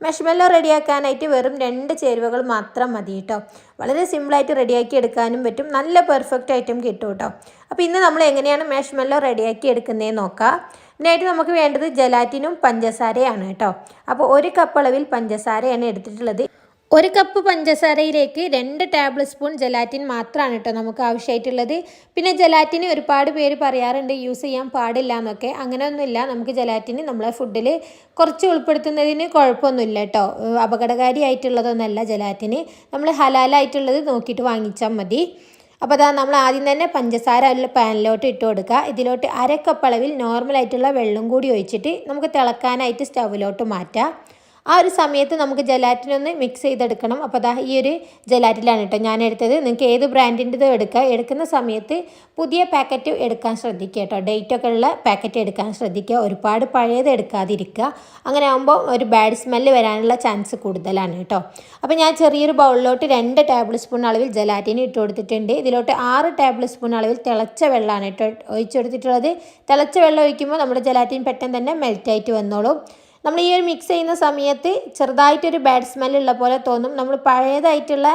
S1: മാഷ്മെല്ലോ റെഡിയാക്കാനായിട്ട് വെറും 2 ചേരുവകൾ മാത്രം മതി കേട്ടോ. വളരെ സിമ്പിളായിട്ട് റെഡിയാക്കി എടുക്കാനും പറ്റും. നല്ല പെർഫെക്റ്റ് ആയിട്ടും കിട്ടും കേട്ടോ. അപ്പോൾ ഇന്ന് നമ്മൾ എങ്ങനെയാണ് മാഷ്മെല്ലോ റെഡിയാക്കി എടുക്കുന്നതെന്ന് നോക്കാം. ഇതിനായിട്ട് നമുക്ക് വേണ്ടത് ജലാറ്റിനും പഞ്ചസാരയാണ് കേട്ടോ. അപ്പോൾ 1 കപ്പ് അളവിൽ പഞ്ചസാരയാണ് എടുത്തിട്ടുള്ളത്. 1 കപ്പ് പഞ്ചസാരയിലേക്ക് 2 ടേബിൾ സ്പൂൺ ജലാറ്റിൻ മാത്രമാണ് കേട്ടോ നമുക്ക് ആവശ്യമായിട്ടുള്ളത്. പിന്നെ ജലാറ്റിന് ഒരുപാട് പേര് പറയാറുണ്ട് യൂസ് ചെയ്യാൻ പാടില്ല എന്നൊക്കെ. അങ്ങനെയൊന്നുമില്ല. നമുക്ക് ജലാറ്റിന് നമ്മളെ ഫുഡിൽ കുറച്ച് ഉൾപ്പെടുത്തുന്നതിന് കുഴപ്പമൊന്നുമില്ല കേട്ടോ. അപകടകാരിയായിട്ടുള്ളതൊന്നുമല്ല ജലാറ്റിന്. നമ്മൾ ഹലാലായിട്ടുള്ളത് നോക്കിയിട്ട് വാങ്ങിച്ചാൽ മതി. അപ്പോൾ അതാ നമ്മൾ ആദ്യം തന്നെ പഞ്ചസാര പാനിലോട്ട് ഇട്ട് കൊടുക്കുക. ഇതിലോട്ട് 1/2 കപ്പ് അളവിൽ നോർമലായിട്ടുള്ള വെള്ളം കൂടി ഒഴിച്ചിട്ട് നമുക്ക് തിളക്കാനായിട്ട് സ്റ്റൗവിലോട്ട് മാറ്റാം. ആ ഒരു സമയത്ത് നമുക്ക് ജലാറ്റിനൊന്ന് മിക്സ് ചെയ്തെടുക്കണം. അപ്പോൾ അതാ ഈ ഒരു ജലാറ്റിലാണ് കേട്ടോ ഞാൻ എടുത്തത്. നിങ്ങൾക്ക് ഏത് ബ്രാൻഡിൻ്റെതും എടുക്കുക. എടുക്കുന്ന സമയത്ത് പുതിയ പാക്കറ്റ് എടുക്കാൻ ശ്രദ്ധിക്കുക കേട്ടോ. ഡേറ്റൊക്കെ ഉള്ള പാക്കറ്റ് എടുക്കാൻ ശ്രദ്ധിക്കുക. ഒരുപാട് പഴയത് എടുക്കാതിരിക്കുക. അങ്ങനെ ആകുമ്പോൾ ഒരു ബാഡ് സ്മെല്ല് വരാനുള്ള ചാൻസ് കൂടുതലാണ് കേട്ടോ. അപ്പോൾ ഞാൻ ചെറിയൊരു ബൗളിലോട്ട് 2 ടേബിൾ സ്പൂൺ അളവിൽ ജലാറ്റിന് ഇട്ട് കൊടുത്തിട്ടുണ്ട്. ഇതിലോട്ട് 6 ടേബിൾ സ്പൂൺ അളവിൽ തിളച്ച വെള്ളമാണ് കേട്ടോ ഒഴിച്ചെടുത്തിട്ടുള്ളത്. തിളച്ച വെള്ളം ഒഴിക്കുമ്പോൾ നമ്മുടെ ജലാറ്റിൻ പെട്ടെന്ന് തന്നെ മെൽറ്റായിട്ട് വന്നോളും. നമ്മൾ ഈ ഒരു മിക്സ് ചെയ്യുന്ന സമയത്ത് ചെറുതായിട്ടൊരു ബാഡ് സ്മെല്ലുള്ള പോലെ തോന്നും. നമ്മൾ പഴയതായിട്ടുള്ള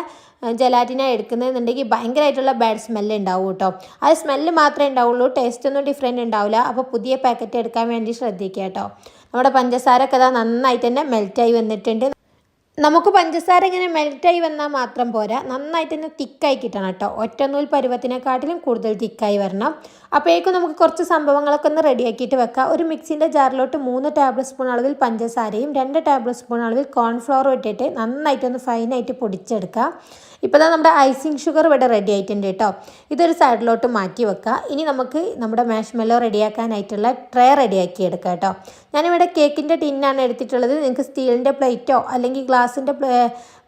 S1: ജലാറ്റിനാണ് എടുക്കുന്നതെന്നുണ്ടെങ്കിൽ ഭയങ്കരമായിട്ടുള്ള ബാഡ് സ്മെല്ല് ഉണ്ടാവും കേട്ടോ. ആ സ്മെല്ല് മാത്രമേ ഉണ്ടാവുള്ളൂ. ടേസ്റ്റ് ഒന്നും ഡിഫറെൻറ്റ് ഉണ്ടാവില്ല. അപ്പോൾ പുതിയ പാക്കറ്റ് എടുക്കാൻ വേണ്ടി ശ്രദ്ധിക്കുക കേട്ടോ. നമ്മുടെ പഞ്ചസാരയൊക്കെ അതാ നന്നായിട്ട് തന്നെ മെൽറ്റായി വന്നിട്ടുണ്ട്. നമുക്ക് പഞ്ചസാര ഇങ്ങനെ മെൽറ്റായി വന്നാൽ മാത്രം പോരാ, നന്നായിട്ട് തന്നെ തിക്കായി കിട്ടണം കേട്ടോ. ഒറ്റനൂൽ പരുവത്തിനെക്കാട്ടിലും കൂടുതൽ തിക്കായി വരണം. അപ്പോഴേക്കും നമുക്ക് കുറച്ച് സംഭവങ്ങളൊക്കെ ഒന്ന് റെഡിയാക്കിയിട്ട് വെക്കാം. ഒരു മിക്സിൻ്റെ ജാറിലോട്ട് 3 ടേബിൾ സ്പൂൺ അളവിൽ പഞ്ചസാരയും 2 ടേബിൾ സ്പൂൺ അളവിൽ കോൺഫ്ലവറും ഇട്ടിട്ട് നന്നായിട്ടൊന്ന് ഫൈനായിട്ട് പൊടിച്ചെടുക്കാം. ഇപ്പോൾ തന്നെ നമ്മുടെ ഐസിങ് ഷുഗർ ഇവിടെ റെഡി ആയിട്ടുണ്ട് കേട്ടോ. ഇതൊരു സൈഡിലോട്ട് മാറ്റി വെക്കുക. ഇനി നമുക്ക് നമ്മുടെ മാഷ്മെല്ലോ റെഡിയാക്കാനായിട്ടുള്ള ട്രേ റെഡിയാക്കി എടുക്കാം കേട്ടോ. ഞാനിവിടെ കേക്കിൻ്റെ ടിന്നാണ് എടുത്തിട്ടുള്ളത്. നിങ്ങൾക്ക് സ്റ്റീലിൻ്റെ പ്ലേറ്റോ അല്ലെങ്കിൽ ഗ്ലാസിൻ്റെ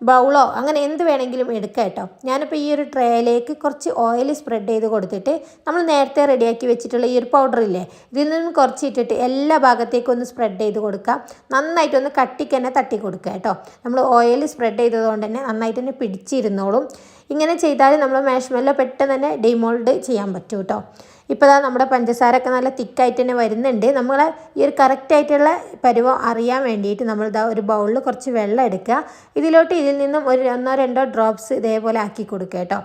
S1: ബൗളോ അങ്ങനെ എന്ത് വേണമെങ്കിലും എടുക്കാം കേട്ടോ. ഞാനിപ്പോൾ ഈ ഒരു ട്രേയിലേക്ക് കുറച്ച് ഓയിൽ സ്പ്രെഡ് ചെയ്ത് കൊടുത്തിട്ട് നമ്മൾ നേരത്തെ റെഡിയാക്കി വെച്ചിട്ടുള്ള ഈ ഒരു പൗഡറില്ലേ ഇതിൽ നിന്ന് കുറച്ച് ഇട്ടിട്ട് എല്ലാ ഭാഗത്തേക്കും ഒന്ന് സ്പ്രെഡ് ചെയ്ത് കൊടുക്കാം. നന്നായിട്ടൊന്ന് കട്ടിക്ക് തന്നെ തട്ടി കൊടുക്കുക കേട്ടോ. നമ്മൾ ഓയിൽ സ്പ്രെഡ് ചെയ്തതുകൊണ്ട് തന്നെ നന്നായിട്ട് തന്നെ പിടിച്ചിരുന്നോളും. ഇങ്ങനെ ചെയ്താൽ നമ്മൾ മാഷ്മെല്ലോ പെട്ടെന്ന് തന്നെ ഡിമോൾഡ് ചെയ്യാൻ പറ്റും കേട്ടോ. ഇപ്പോൾ ഇതാ നമ്മുടെ പഞ്ചസാരൊക്കെ നല്ല തിക്കായിട്ട് തന്നെ വരുന്നുണ്ട്. നമ്മൾ ഈ ഒരു കറക്റ്റായിട്ടുള്ള പരുവം അറിയാൻ വേണ്ടിയിട്ട് നമ്മൾ ഇതാ ഒരു ബൗളിൽ കുറച്ച് വെള്ളം എടുക്കുക. ഇതിൽ നിന്നും ഒരു 1-2 ഡ്രോപ്സ് ഇതേപോലെ ആക്കി കൊടുക്കുക കേട്ടോ.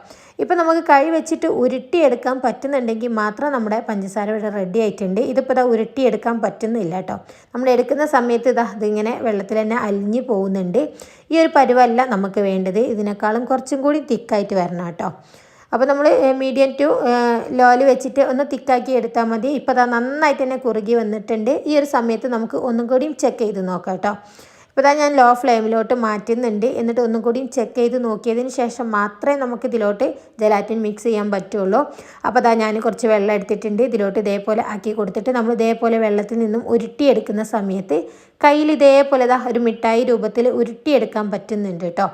S1: ഇപ്പോൾ നമുക്ക് കൈ വെച്ചിട്ട് ഉരുട്ടിയെടുക്കാൻ പറ്റുന്നുണ്ടെങ്കിൽ മാത്രം നമ്മുടെ പഞ്ചസാര ഇവിടെ റെഡി ആയിട്ടുണ്ട്. ഇതിപ്പോൾ ഇതാ ഉരുട്ടിയെടുക്കാൻ പറ്റുന്നില്ല കേട്ടോ. നമ്മൾ എടുക്കുന്ന സമയത്ത് ഇതിങ്ങനെ വെള്ളത്തിൽ തന്നെ അലിഞ്ഞു പോകുന്നുണ്ട്. ഈ ഒരു പരുവല്ല നമുക്ക് വേണ്ടത്. ഇതിനേക്കാളും കുറച്ചും കൂടി തിക്കായിട്ട് വരണം കേട്ടോ. അപ്പോൾ നമ്മൾ മീഡിയം ടു ലോയിൽ വെച്ചിട്ട് ഒന്ന് തിക്കാക്കി എടുത്താൽ മതി. ഇപ്പോൾ അതാ നന്നായിട്ട് തന്നെ കുറുകി വന്നിട്ടുണ്ട്. ഈ ഒരു സമയത്ത് നമുക്ക് ഒന്നും കൂടിയും ചെക്ക് ചെയ്ത് നോക്കാം കേട്ടോ. ഇപ്പോൾ ഇതാ ഞാൻ ലോ ഫ്ലെയിമിലോട്ട് മാറ്റുന്നുണ്ട്. എന്നിട്ട് ഒന്നും കൂടിയും ചെക്ക് ചെയ്ത് നോക്കിയതിന് ശേഷം മാത്രമേ നമുക്ക് ഇതിലോട്ട് ജലാറ്റിൻ മിക്സ് ചെയ്യാൻ പറ്റുള്ളൂ. അപ്പോൾ അതാ ഞാൻ കുറച്ച് വെള്ളം എടുത്തിട്ടുണ്ട്. ഇതിലോട്ട് ഇതേപോലെ ആക്കി കൊടുത്തിട്ട് നമ്മൾ ഇതേപോലെ വെള്ളത്തിൽ നിന്നും ഉരുട്ടിയെടുക്കുന്ന സമയത്ത് കയ്യിൽ ഇതേപോലെ ഒരു മിഠായി രൂപത്തിൽ ഉരുട്ടിയെടുക്കാൻ പറ്റുന്നുണ്ട് കേട്ടോ.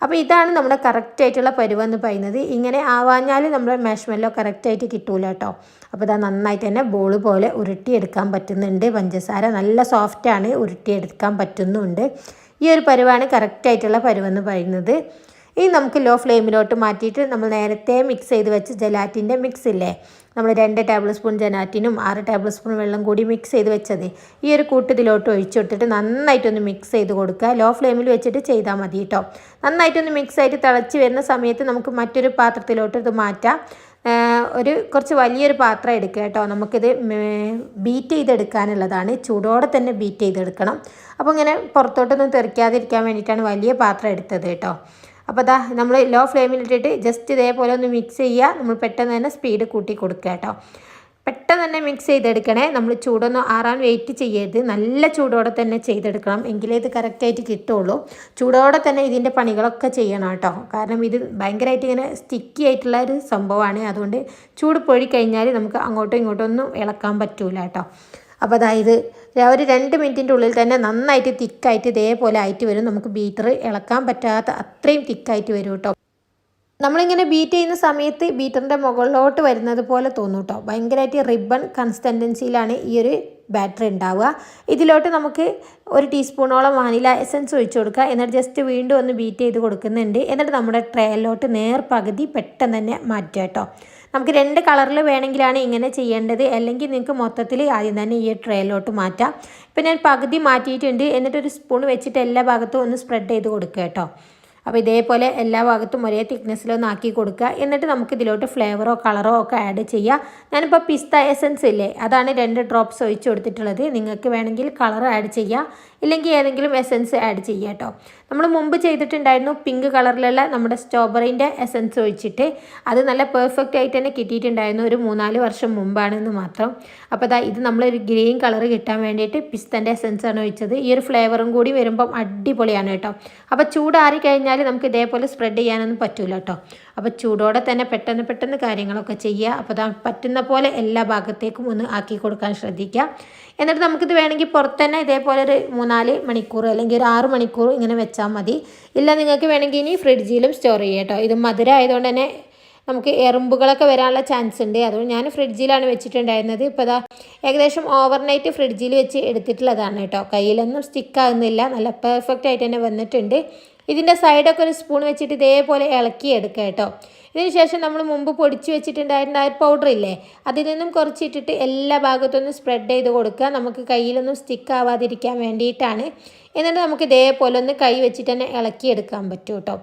S1: അപ്പോൾ ഇതാണ് നമ്മുടെ കറക്റ്റായിട്ടുള്ള പരുവെന്ന് പറയുന്നത്. ഇങ്ങനെ ആവാഞ്ഞാൽ നമ്മുടെ മാഷ്മെല്ലോ കറക്റ്റായിട്ട് കിട്ടൂല കേട്ടോ. അപ്പോൾ ഇതാ നന്നായിട്ട് തന്നെ ബോൾ പോലെ ഉരുട്ടിയെടുക്കാൻ പറ്റുന്നുണ്ട്. പഞ്ചസാര നല്ല സോഫ്റ്റാണ്, ഉരുട്ടിയെടുക്കാൻ പറ്റുന്നുണ്ട്. ഈ ഒരു പരുവാണ് കറക്റ്റായിട്ടുള്ള പരുവെന്ന് പറയുന്നത്. ഇനി നമുക്ക് ലോ ഫ്ലെയിമിലോട്ട് മാറ്റിയിട്ട് നമ്മൾ നേരത്തെ മിക്സ് ചെയ്ത് വെച്ച് ജലാറ്റിൻ്റെ മിക്സ് ഇല്ലേ, നമ്മൾ 2 ടേബിൾ സ്പൂൺ ജലാറ്റിനും 6 ടേബിൾ സ്പൂൺ വെള്ളം കൂടി മിക്സ് ചെയ്ത് വെച്ചത് ഈ ഒരു കൂട്ടത്തിലോട്ട് ഒഴിച്ചെടുത്തിട്ട് നന്നായിട്ടൊന്ന് മിക്സ് ചെയ്ത് കൊടുക്കുക. ലോ ഫ്ലെയിമിൽ വെച്ചിട്ട് ചെയ്താൽ മതി കേട്ടോ. നന്നായിട്ടൊന്ന് മിക്സ് ആയിട്ട് തിളച്ച് വരുന്ന സമയത്ത് നമുക്ക് മറ്റൊരു പാത്രത്തിലോട്ട് ഇത് മാറ്റാം. കുറച്ച് വലിയൊരു പാത്രം എടുക്കുക കേട്ടോ. നമുക്കിത് ബീറ്റ് ചെയ്തെടുക്കാനുള്ളതാണ്, ചൂടോടെ തന്നെ ബീറ്റ് ചെയ്തെടുക്കണം. അപ്പോൾ ഇങ്ങനെ പുറത്തോട്ടൊന്നും തെറിക്കാതിരിക്കാൻ വേണ്ടിയിട്ടാണ് വലിയ പാത്രം എടുത്തത് കേട്ടോ. അപ്പോൾ അതാ നമ്മൾ ലോ ഫ്ലെയിമിലിട്ടിട്ട് ജസ്റ്റ് ഇതേപോലെ ഒന്ന് മിക്സ് ചെയ്യുക. നമ്മൾ പെട്ടെന്ന് തന്നെ സ്പീഡ് കൂട്ടി കൊടുക്കുക കേട്ടോ. പെട്ടെന്ന് തന്നെ മിക്സ് ചെയ്തെടുക്കണേ. നമ്മൾ ചൂടൊന്നും ആറാൻ വെയിറ്റ് ചെയ്യരുത്, നല്ല ചൂടോടെ തന്നെ ചെയ്തെടുക്കണം, എങ്കിലേ ഇത് കറക്റ്റായിട്ട് കിട്ടുള്ളൂ. ചൂടോടെ തന്നെ ഇതിൻ്റെ പണികളൊക്കെ ചെയ്യണം കേട്ടോ. കാരണം ഇത് ഭയങ്കരമായിട്ട് ഇങ്ങനെ സ്റ്റിക്കി ആയിട്ടുള്ള ഒരു സംഭവമാണ്. അതുകൊണ്ട് ചൂട് പൊഴി കഴിഞ്ഞാൽ നമുക്ക് അങ്ങോട്ടും ഇങ്ങോട്ടും ഒന്നും ഇളക്കാൻ പറ്റൂല കേട്ടോ. അപ്പോൾ അതായത് ഒരു 2 മിനിറ്റിൻ്റെ ഉള്ളിൽ തന്നെ നന്നായിട്ട് തിക്കായിട്ട് ഇതേപോലെ ആയിട്ട് വരും. നമുക്ക് ബീറ്റർ ഇളക്കാൻ പറ്റാത്ത അത്രയും തിക്കായിട്ട് വരും കേട്ടോ. നമ്മളിങ്ങനെ ബീറ്റ് ചെയ്യുന്ന സമയത്ത് ബീറ്ററിൻ്റെ മുകളിലോട്ട് വരുന്നത് പോലെ തോന്നും കേട്ടോ. ഭയങ്കരമായിട്ട് റിബൺ കൺസിസ്റ്റൻസിയിലാണ് ഈ ഒരു ബാറ്ററി ഉണ്ടാവുക. ഇതിലോട്ട് നമുക്ക് 1 ടീസ്പൂണോളം വാനില എസൻസ് ഒഴിച്ചു കൊടുക്കുക. എന്നിട്ട് ജസ്റ്റ് വീണ്ടും ഒന്ന് ബീറ്റ് ചെയ്ത് കൊടുക്കുന്നുണ്ട്. എന്നിട്ട് നമ്മുടെ ട്രേയിലോട്ട് പകുതി പെട്ടെന്ന് തന്നെ മാറ്റുക കേട്ടോ. നമുക്ക് 2 കളറിൽ വേണമെങ്കിലാണ് ഇങ്ങനെ ചെയ്യേണ്ടത്, അല്ലെങ്കിൽ നിങ്ങൾക്ക് മൊത്തത്തിൽ ആദ്യം തന്നെ ഈ ട്രേയിലോട്ട് മാറ്റാം. ഇപ്പം ഞാൻ പകുതി മാറ്റിയിട്ടുണ്ട്. എന്നിട്ടൊരു സ്പൂൺ വെച്ചിട്ട് എല്ലാ ഭാഗത്തും ഒന്ന് സ്പ്രെഡ് ചെയ്ത് കൊടുക്കുക കേട്ടോ. അപ്പോൾ ഇതേപോലെ എല്ലാ ഭാഗത്തും ഒരേ തിക്നെസ്സിലൊന്ന് ആക്കി കൊടുക്കുക. എന്നിട്ട് നമുക്ക് ഇതിലോട്ട് ഫ്ലേവറോ കളറോ ഒക്കെ ആഡ് ചെയ്യാം. ഞാനിപ്പോൾ പിസ്ത എസൻസ് ഇല്ലേ, അതാണ് 2 ഡ്രോപ്സ് ഒഴിച്ച് കൊടുത്തിട്ടുള്ളത്. നിങ്ങൾക്ക് വേണമെങ്കിൽ കളർ ആഡ് ചെയ്യാം, ഇല്ലെങ്കിൽ ഏതെങ്കിലും എസൻസ് ആഡ് ചെയ്യുക കേട്ടോ. നമ്മൾ മുമ്പ് ചെയ്തിട്ടുണ്ടായിരുന്നു പിങ്ക് കളറിലുള്ള നമ്മുടെ സ്ട്രോബെറിൻ്റെ എസൻസ് ഒഴിച്ചിട്ട്. അത് നല്ല പെർഫെക്റ്റ് ആയിട്ട് തന്നെ കിട്ടിയിട്ടുണ്ടായിരുന്നു, ഒരു 3-4 വർഷം മുമ്പാണെന്ന് മാത്രം. അപ്പോൾ ഇത് നമ്മളൊരു ഗ്രീൻ കളർ കിട്ടാൻ വേണ്ടിയിട്ട് പിസ്തൻ്റെ എസൻസ് ആണ് ഒഴിച്ചത്. ഈ ഒരു ഫ്ലേവറും കൂടി വരുമ്പം അടിപൊളിയാണ് കേട്ടോ. അപ്പോൾ ചൂടാറി കഴിഞ്ഞാൽ നമുക്ക് ഇതേപോലെ സ്പ്രെഡ് ചെയ്യാനൊന്നും പറ്റില്ല കേട്ടോ. അപ്പോൾ ചൂടോടെ തന്നെ പെട്ടെന്ന് കാര്യങ്ങളൊക്കെ ചെയ്യുക. അപ്പോൾ പറ്റുന്ന പോലെ എല്ലാ ഭാഗത്തേക്കും ഒന്ന് ആക്കി കൊടുക്കാൻ ശ്രദ്ധിക്കുക. എന്നിട്ട് നമുക്കിത് വേണമെങ്കിൽ പുറത്ത് തന്നെ ഇതേപോലെ ഒരു 3-4 മണിക്കൂർ അല്ലെങ്കിൽ ഒരു 6 മണിക്കൂർ ഇങ്ങനെ വെച്ചാൽ മതി. ഇല്ല നിങ്ങൾക്ക് വേണമെങ്കിൽ ഇനി ഫ്രിഡ്ജിലും സ്റ്റോർ ചെയ്യാം കേട്ടോ. ഇത് മധുരം ആയതുകൊണ്ട് തന്നെ നമുക്ക് എറുമ്പുകളൊക്കെ വരാനുള്ള ചാൻസ് ഉണ്ട്. അതുകൊണ്ട് ഞാൻ ഫ്രിഡ്ജിലാണ് വെച്ചിട്ടുണ്ടായിരുന്നത്. ഇപ്പോൾ ഏകദേശം ഓവർനൈറ്റ് ഫ്രിഡ്ജിൽ വെച്ച് എടുത്തിട്ടുള്ളതാണ് കേട്ടോ. കയ്യിലൊന്നും സ്റ്റിക്കാകുന്നില്ല, നല്ല പെർഫെക്റ്റ് ആയിട്ട് തന്നെ വന്നിട്ടുണ്ട്. ഇതിൻ്റെ സൈഡൊക്കെ ഒരു സ്പൂൺ വെച്ചിട്ട് ഇതേപോലെ ഇളക്കി എടുക്കുക കേട്ടോ. ഇതിന് ശേഷം നമ്മൾ മുമ്പ് പൊടിച്ച് വെച്ചിട്ടുണ്ടായിരുന്ന ആ പൗഡർ ഇല്ലേ, അതിൽ നിന്നും കുറച്ചിട്ടിട്ട് എല്ലാ ഭാഗത്തൊന്നും സ്പ്രെഡ് ചെയ്ത് കൊടുക്കുക. നമുക്ക് കയ്യിലൊന്നും സ്റ്റിക്ക് ആവാതിരിക്കാൻ വേണ്ടിയിട്ടാണ്. എന്നിട്ട് നമുക്ക് ഇതേപോലെ ഒന്ന് കൈ വെച്ചിട്ട് തന്നെ ഇളക്കിയെടുക്കാൻ പറ്റും കേട്ടോ.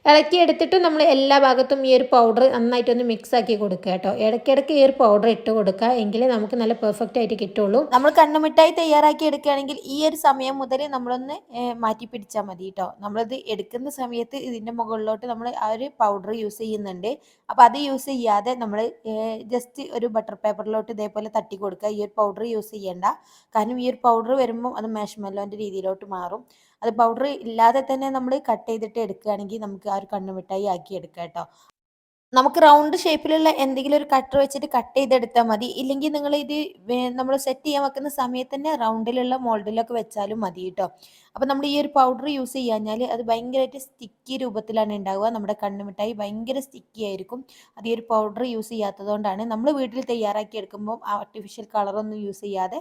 S1: ഇളക്കിയെടുത്തിട്ട് നമ്മൾ എല്ലാ ഭാഗത്തും ഈ ഒരു പൗഡർ നന്നായിട്ടൊന്ന് മിക്സ് ആക്കി കൊടുക്കുക കേട്ടോ. ഇടയ്ക്കിടയ്ക്ക് ഈ ഒരു പൗഡർ ഇട്ട് കൊടുക്കുക, എങ്കിലേ നമുക്ക് നല്ല പെർഫെക്റ്റ് ആയിട്ട് കിട്ടുള്ളൂ. നമ്മൾ കണ്ണുമിഠായി തയ്യാറാക്കി എടുക്കുകയാണെങ്കിൽ ഈ ഒരു സമയം മുതൽ നമ്മളൊന്ന് മാറ്റി പിടിച്ചാൽ മതി കേട്ടോ. നമ്മളിത് എടുക്കുന്ന സമയത്ത് ഇതിൻ്റെ മുകളിലോട്ട് നമ്മൾ ആ ഒരു പൗഡർ യൂസ് ചെയ്യുന്നുണ്ട്. അപ്പോൾ അത് യൂസ് ചെയ്യാതെ നമ്മൾ ജസ്റ്റ് ഒരു ബട്ടർ പേപ്പറിലോട്ട് ഇതേപോലെ തട്ടി കൊടുക്കുക. ഈ ഒരു പൗഡർ യൂസ് ചെയ്യേണ്ട, കാരണം ഈ ഒരു പൗഡർ വരുമ്പോൾ അത് മാഷ്മെല്ലോൻ്റെ രീതിയിലോട്ട് മാറും. അത് പൗഡർ ഇല്ലാതെ തന്നെ നമ്മൾ കട്ട് ചെയ്തിട്ട് എടുക്കുകയാണെങ്കിൽ നമുക്ക് ആ ഒരു കണ്ണുമിഠായി ആക്കി എടുക്കാം കേട്ടോ. നമുക്ക് റൗണ്ട് ഷേപ്പിലുള്ള എന്തെങ്കിലും ഒരു കട്ടർ വെച്ചിട്ട് കട്ട് ചെയ്തെടുത്താൽ മതി. ഇല്ലെങ്കിൽ നിങ്ങൾ ഇത് നമ്മൾ സെറ്റ് ചെയ്യാൻ വെക്കുന്ന സമയത്ത് തന്നെ റൗണ്ടിലുള്ള മോൾഡിലൊക്കെ വെച്ചാലും മതി കേട്ടോ. അപ്പോൾ നമ്മൾ ഈ ഒരു പൗഡർ യൂസ് ചെയ്യാഞ്ഞാൽ അത് ഭയങ്കരമായിട്ട് സ്റ്റിക്കി രൂപത്തിലാണ് ഉണ്ടാവുക. നമ്മുടെ കണ്ണുമിഠായി ഭയങ്കര സ്റ്റിക്കി ആയിരിക്കും. അത് ഈ ഒരു പൗഡർ യൂസ് ചെയ്യാത്തതുകൊണ്ടാണ്. നമ്മൾ വീട്ടിൽ തയ്യാറാക്കി എടുക്കുമ്പോൾ ആർട്ടിഫിഷ്യൽ കളറൊന്നും യൂസ് ചെയ്യാതെ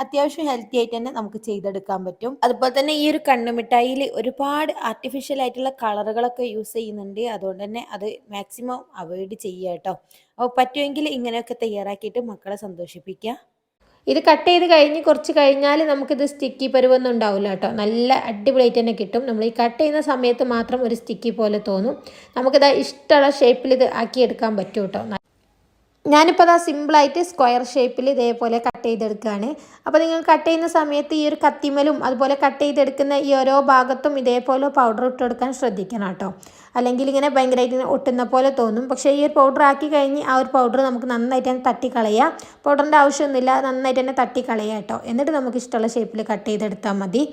S1: അത്യാവശ്യം ഹെൽത്തി ആയിട്ട് തന്നെ നമുക്ക് ചെയ്തെടുക്കാൻ പറ്റും. അതുപോലെ തന്നെ ഈ ഒരു കണ്ണുമിഠായിൽ ഒരുപാട് ആർട്ടിഫിഷ്യൽ ആയിട്ടുള്ള കളറുകളൊക്കെ യൂസ് ചെയ്യുന്നുണ്ട്. അതുകൊണ്ട് തന്നെ അത് മാക്സിമം അവോയ്ഡ് ചെയ്യുക കേട്ടോ. അപ്പോൾ പറ്റുമെങ്കിൽ ഇങ്ങനെയൊക്കെ തയ്യാറാക്കിയിട്ട് മക്കളെ സന്തോഷിപ്പിക്കുക. ഇത് കട്ട് ചെയ്ത് കഴിഞ്ഞ് കുറച്ച് കഴിഞ്ഞാൽ നമുക്കിത് സ്റ്റിക്കി പരുവൊന്നും ഉണ്ടാവില്ല കേട്ടോ. നല്ല അടിപൊളിയായിട്ട് തന്നെ കിട്ടും. നമ്മൾ ഈ കട്ട് ചെയ്യുന്ന സമയത്ത് മാത്രം ഒരു സ്റ്റിക്കി പോലെ തോന്നും. നമുക്കിത് ഇഷ്ടമുള്ള ഷേപ്പിൽ ഇത് ആക്കിയെടുക്കാൻ പറ്റും കേട്ടോ. ഞാനിപ്പോൾ സിമ്പിളായിട്ട് സ്ക്വയർ ഷേപ്പിൽ ഇതേപോലെ കട്ട് ചെയ്തെടുക്കുകയാണ്. അപ്പോൾ നിങ്ങൾ കട്ട് ചെയ്യുന്ന സമയത്ത് ഈ ഒരു കത്തിമലും അതുപോലെ കട്ട് ചെയ്തെടുക്കുന്ന ഈ ഓരോ ഭാഗത്തും ഇതേപോലെ പൗഡർ ഇട്ടെടുക്കാൻ ശ്രദ്ധിക്കണം കേട്ടോ. അല്ലെങ്കിൽ ഇങ്ങനെ ഭയങ്കരമായിട്ട് ഒട്ടുന്ന പോലെ തോന്നും. പക്ഷേ ഈ ഒരു പൗഡർ ആക്കി കഴിഞ്ഞ് ആ ഒരു പൗഡർ നമുക്ക് നന്നായിട്ട് തന്നെ തട്ടിക്കളയുക. പൗഡറിൻ്റെ ആവശ്യമൊന്നുമില്ല, നന്നായിട്ട് തന്നെ തട്ടിക്കളയുക കേട്ടോ. എന്നിട്ട് നമുക്ക് ഇഷ്ടമുള്ള ഷേപ്പിൽ കട്ട് ചെയ്തെടുത്താൽ മതി.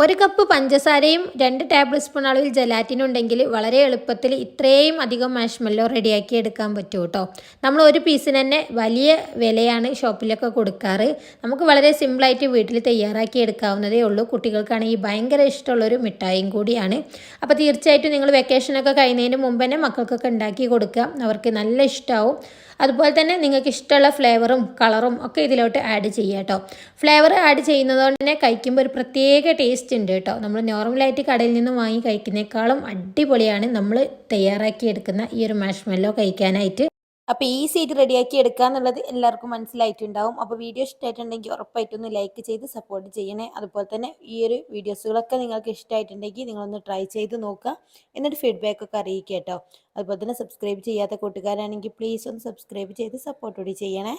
S1: 1 കപ്പ് പഞ്ചസാരയും 2 ടേബിൾ സ്പൂൺ അളവിൽ ജലാറ്റിനും ഉണ്ടെങ്കിൽ വളരെ എളുപ്പത്തിൽ ഇത്രയും അധികം മാഷ്മെല്ലോ റെഡിയാക്കി എടുക്കാൻ പറ്റും കേട്ടോ. നമ്മൾ ഒരു പീസിന് തന്നെ വലിയ വിലയാണ് ഷോപ്പിലൊക്കെ കൊടുക്കാറ്. നമുക്ക് വളരെ സിമ്പിളായിട്ട് വീട്ടിൽ തയ്യാറാക്കി എടുക്കാവുന്നതേ ഉള്ളൂ. കുട്ടികൾക്കാണെങ്കിൽ ഭയങ്കര ഇഷ്ടമുള്ളൊരു മിഠായിയും കൂടിയാണ്. അപ്പോൾ തീർച്ചയായിട്ടും നിങ്ങൾ വെക്കേഷനൊക്കെ കഴിയുന്നതിന് മുമ്പ് തന്നെ മക്കൾക്കൊക്കെ ഉണ്ടാക്കി കൊടുക്കുക. അവർക്ക് നല്ല ഇഷ്ടമാവും. അതുപോലെ തന്നെ നിങ്ങൾക്ക് ഇഷ്ടമുള്ള ഫ്ലേവറും കളറും ഒക്കെ ഇതിലോട്ട് ആഡ് ചെയ്യുക കേട്ടോ. ഫ്ലേവർ ആഡ് ചെയ്യുന്നതുകൊണ്ട് തന്നെ കഴിക്കുമ്പോൾ ഒരു പ്രത്യേക ടേസ്റ്റ് ഉണ്ട് കേട്ടോ. നമ്മൾ നോർമലായിട്ട് കടയിൽ നിന്ന് വാങ്ങി കഴിക്കുന്നേക്കാളും അടിപൊളിയാണ് നമ്മൾ തയ്യാറാക്കി എടുക്കുന്ന ഈ ഒരു മാഷ്മെല്ലോ കഴിക്കാനായിട്ട്. അപ്പോൾ ഈസി ആയിട്ട് റെഡിയാക്കി എടുക്കുക എന്നുള്ളത് എല്ലാവർക്കും മനസ്സിലായിട്ടുണ്ടാവും. അപ്പോൾ വീഡിയോ ഇഷ്ടമായിട്ടുണ്ടെങ്കിൽ ഉറപ്പായിട്ടൊന്ന് ലൈക്ക് ചെയ്ത് സപ്പോർട്ട് ചെയ്യണേ. അതുപോലെ തന്നെ ഈ ഒരു വീഡിയോസുകളൊക്കെ നിങ്ങൾക്ക് ഇഷ്ടമായിട്ടുണ്ടെങ്കിൽ നിങ്ങളൊന്ന് ട്രൈ ചെയ്ത് നോക്കുക, എന്നിട്ട് ഫീഡ്ബാക്കൊക്കെ അറിയിക്കുക കേട്ടോ. അതുപോലെ തന്നെ സബ്സ്ക്രൈബ് ചെയ്യാത്ത കൂട്ടുകാരാണെങ്കിൽ പ്ലീസ് ഒന്ന് സബ്സ്ക്രൈബ് ചെയ്ത് സപ്പോർട്ട് കൂടി ചെയ്യണേ.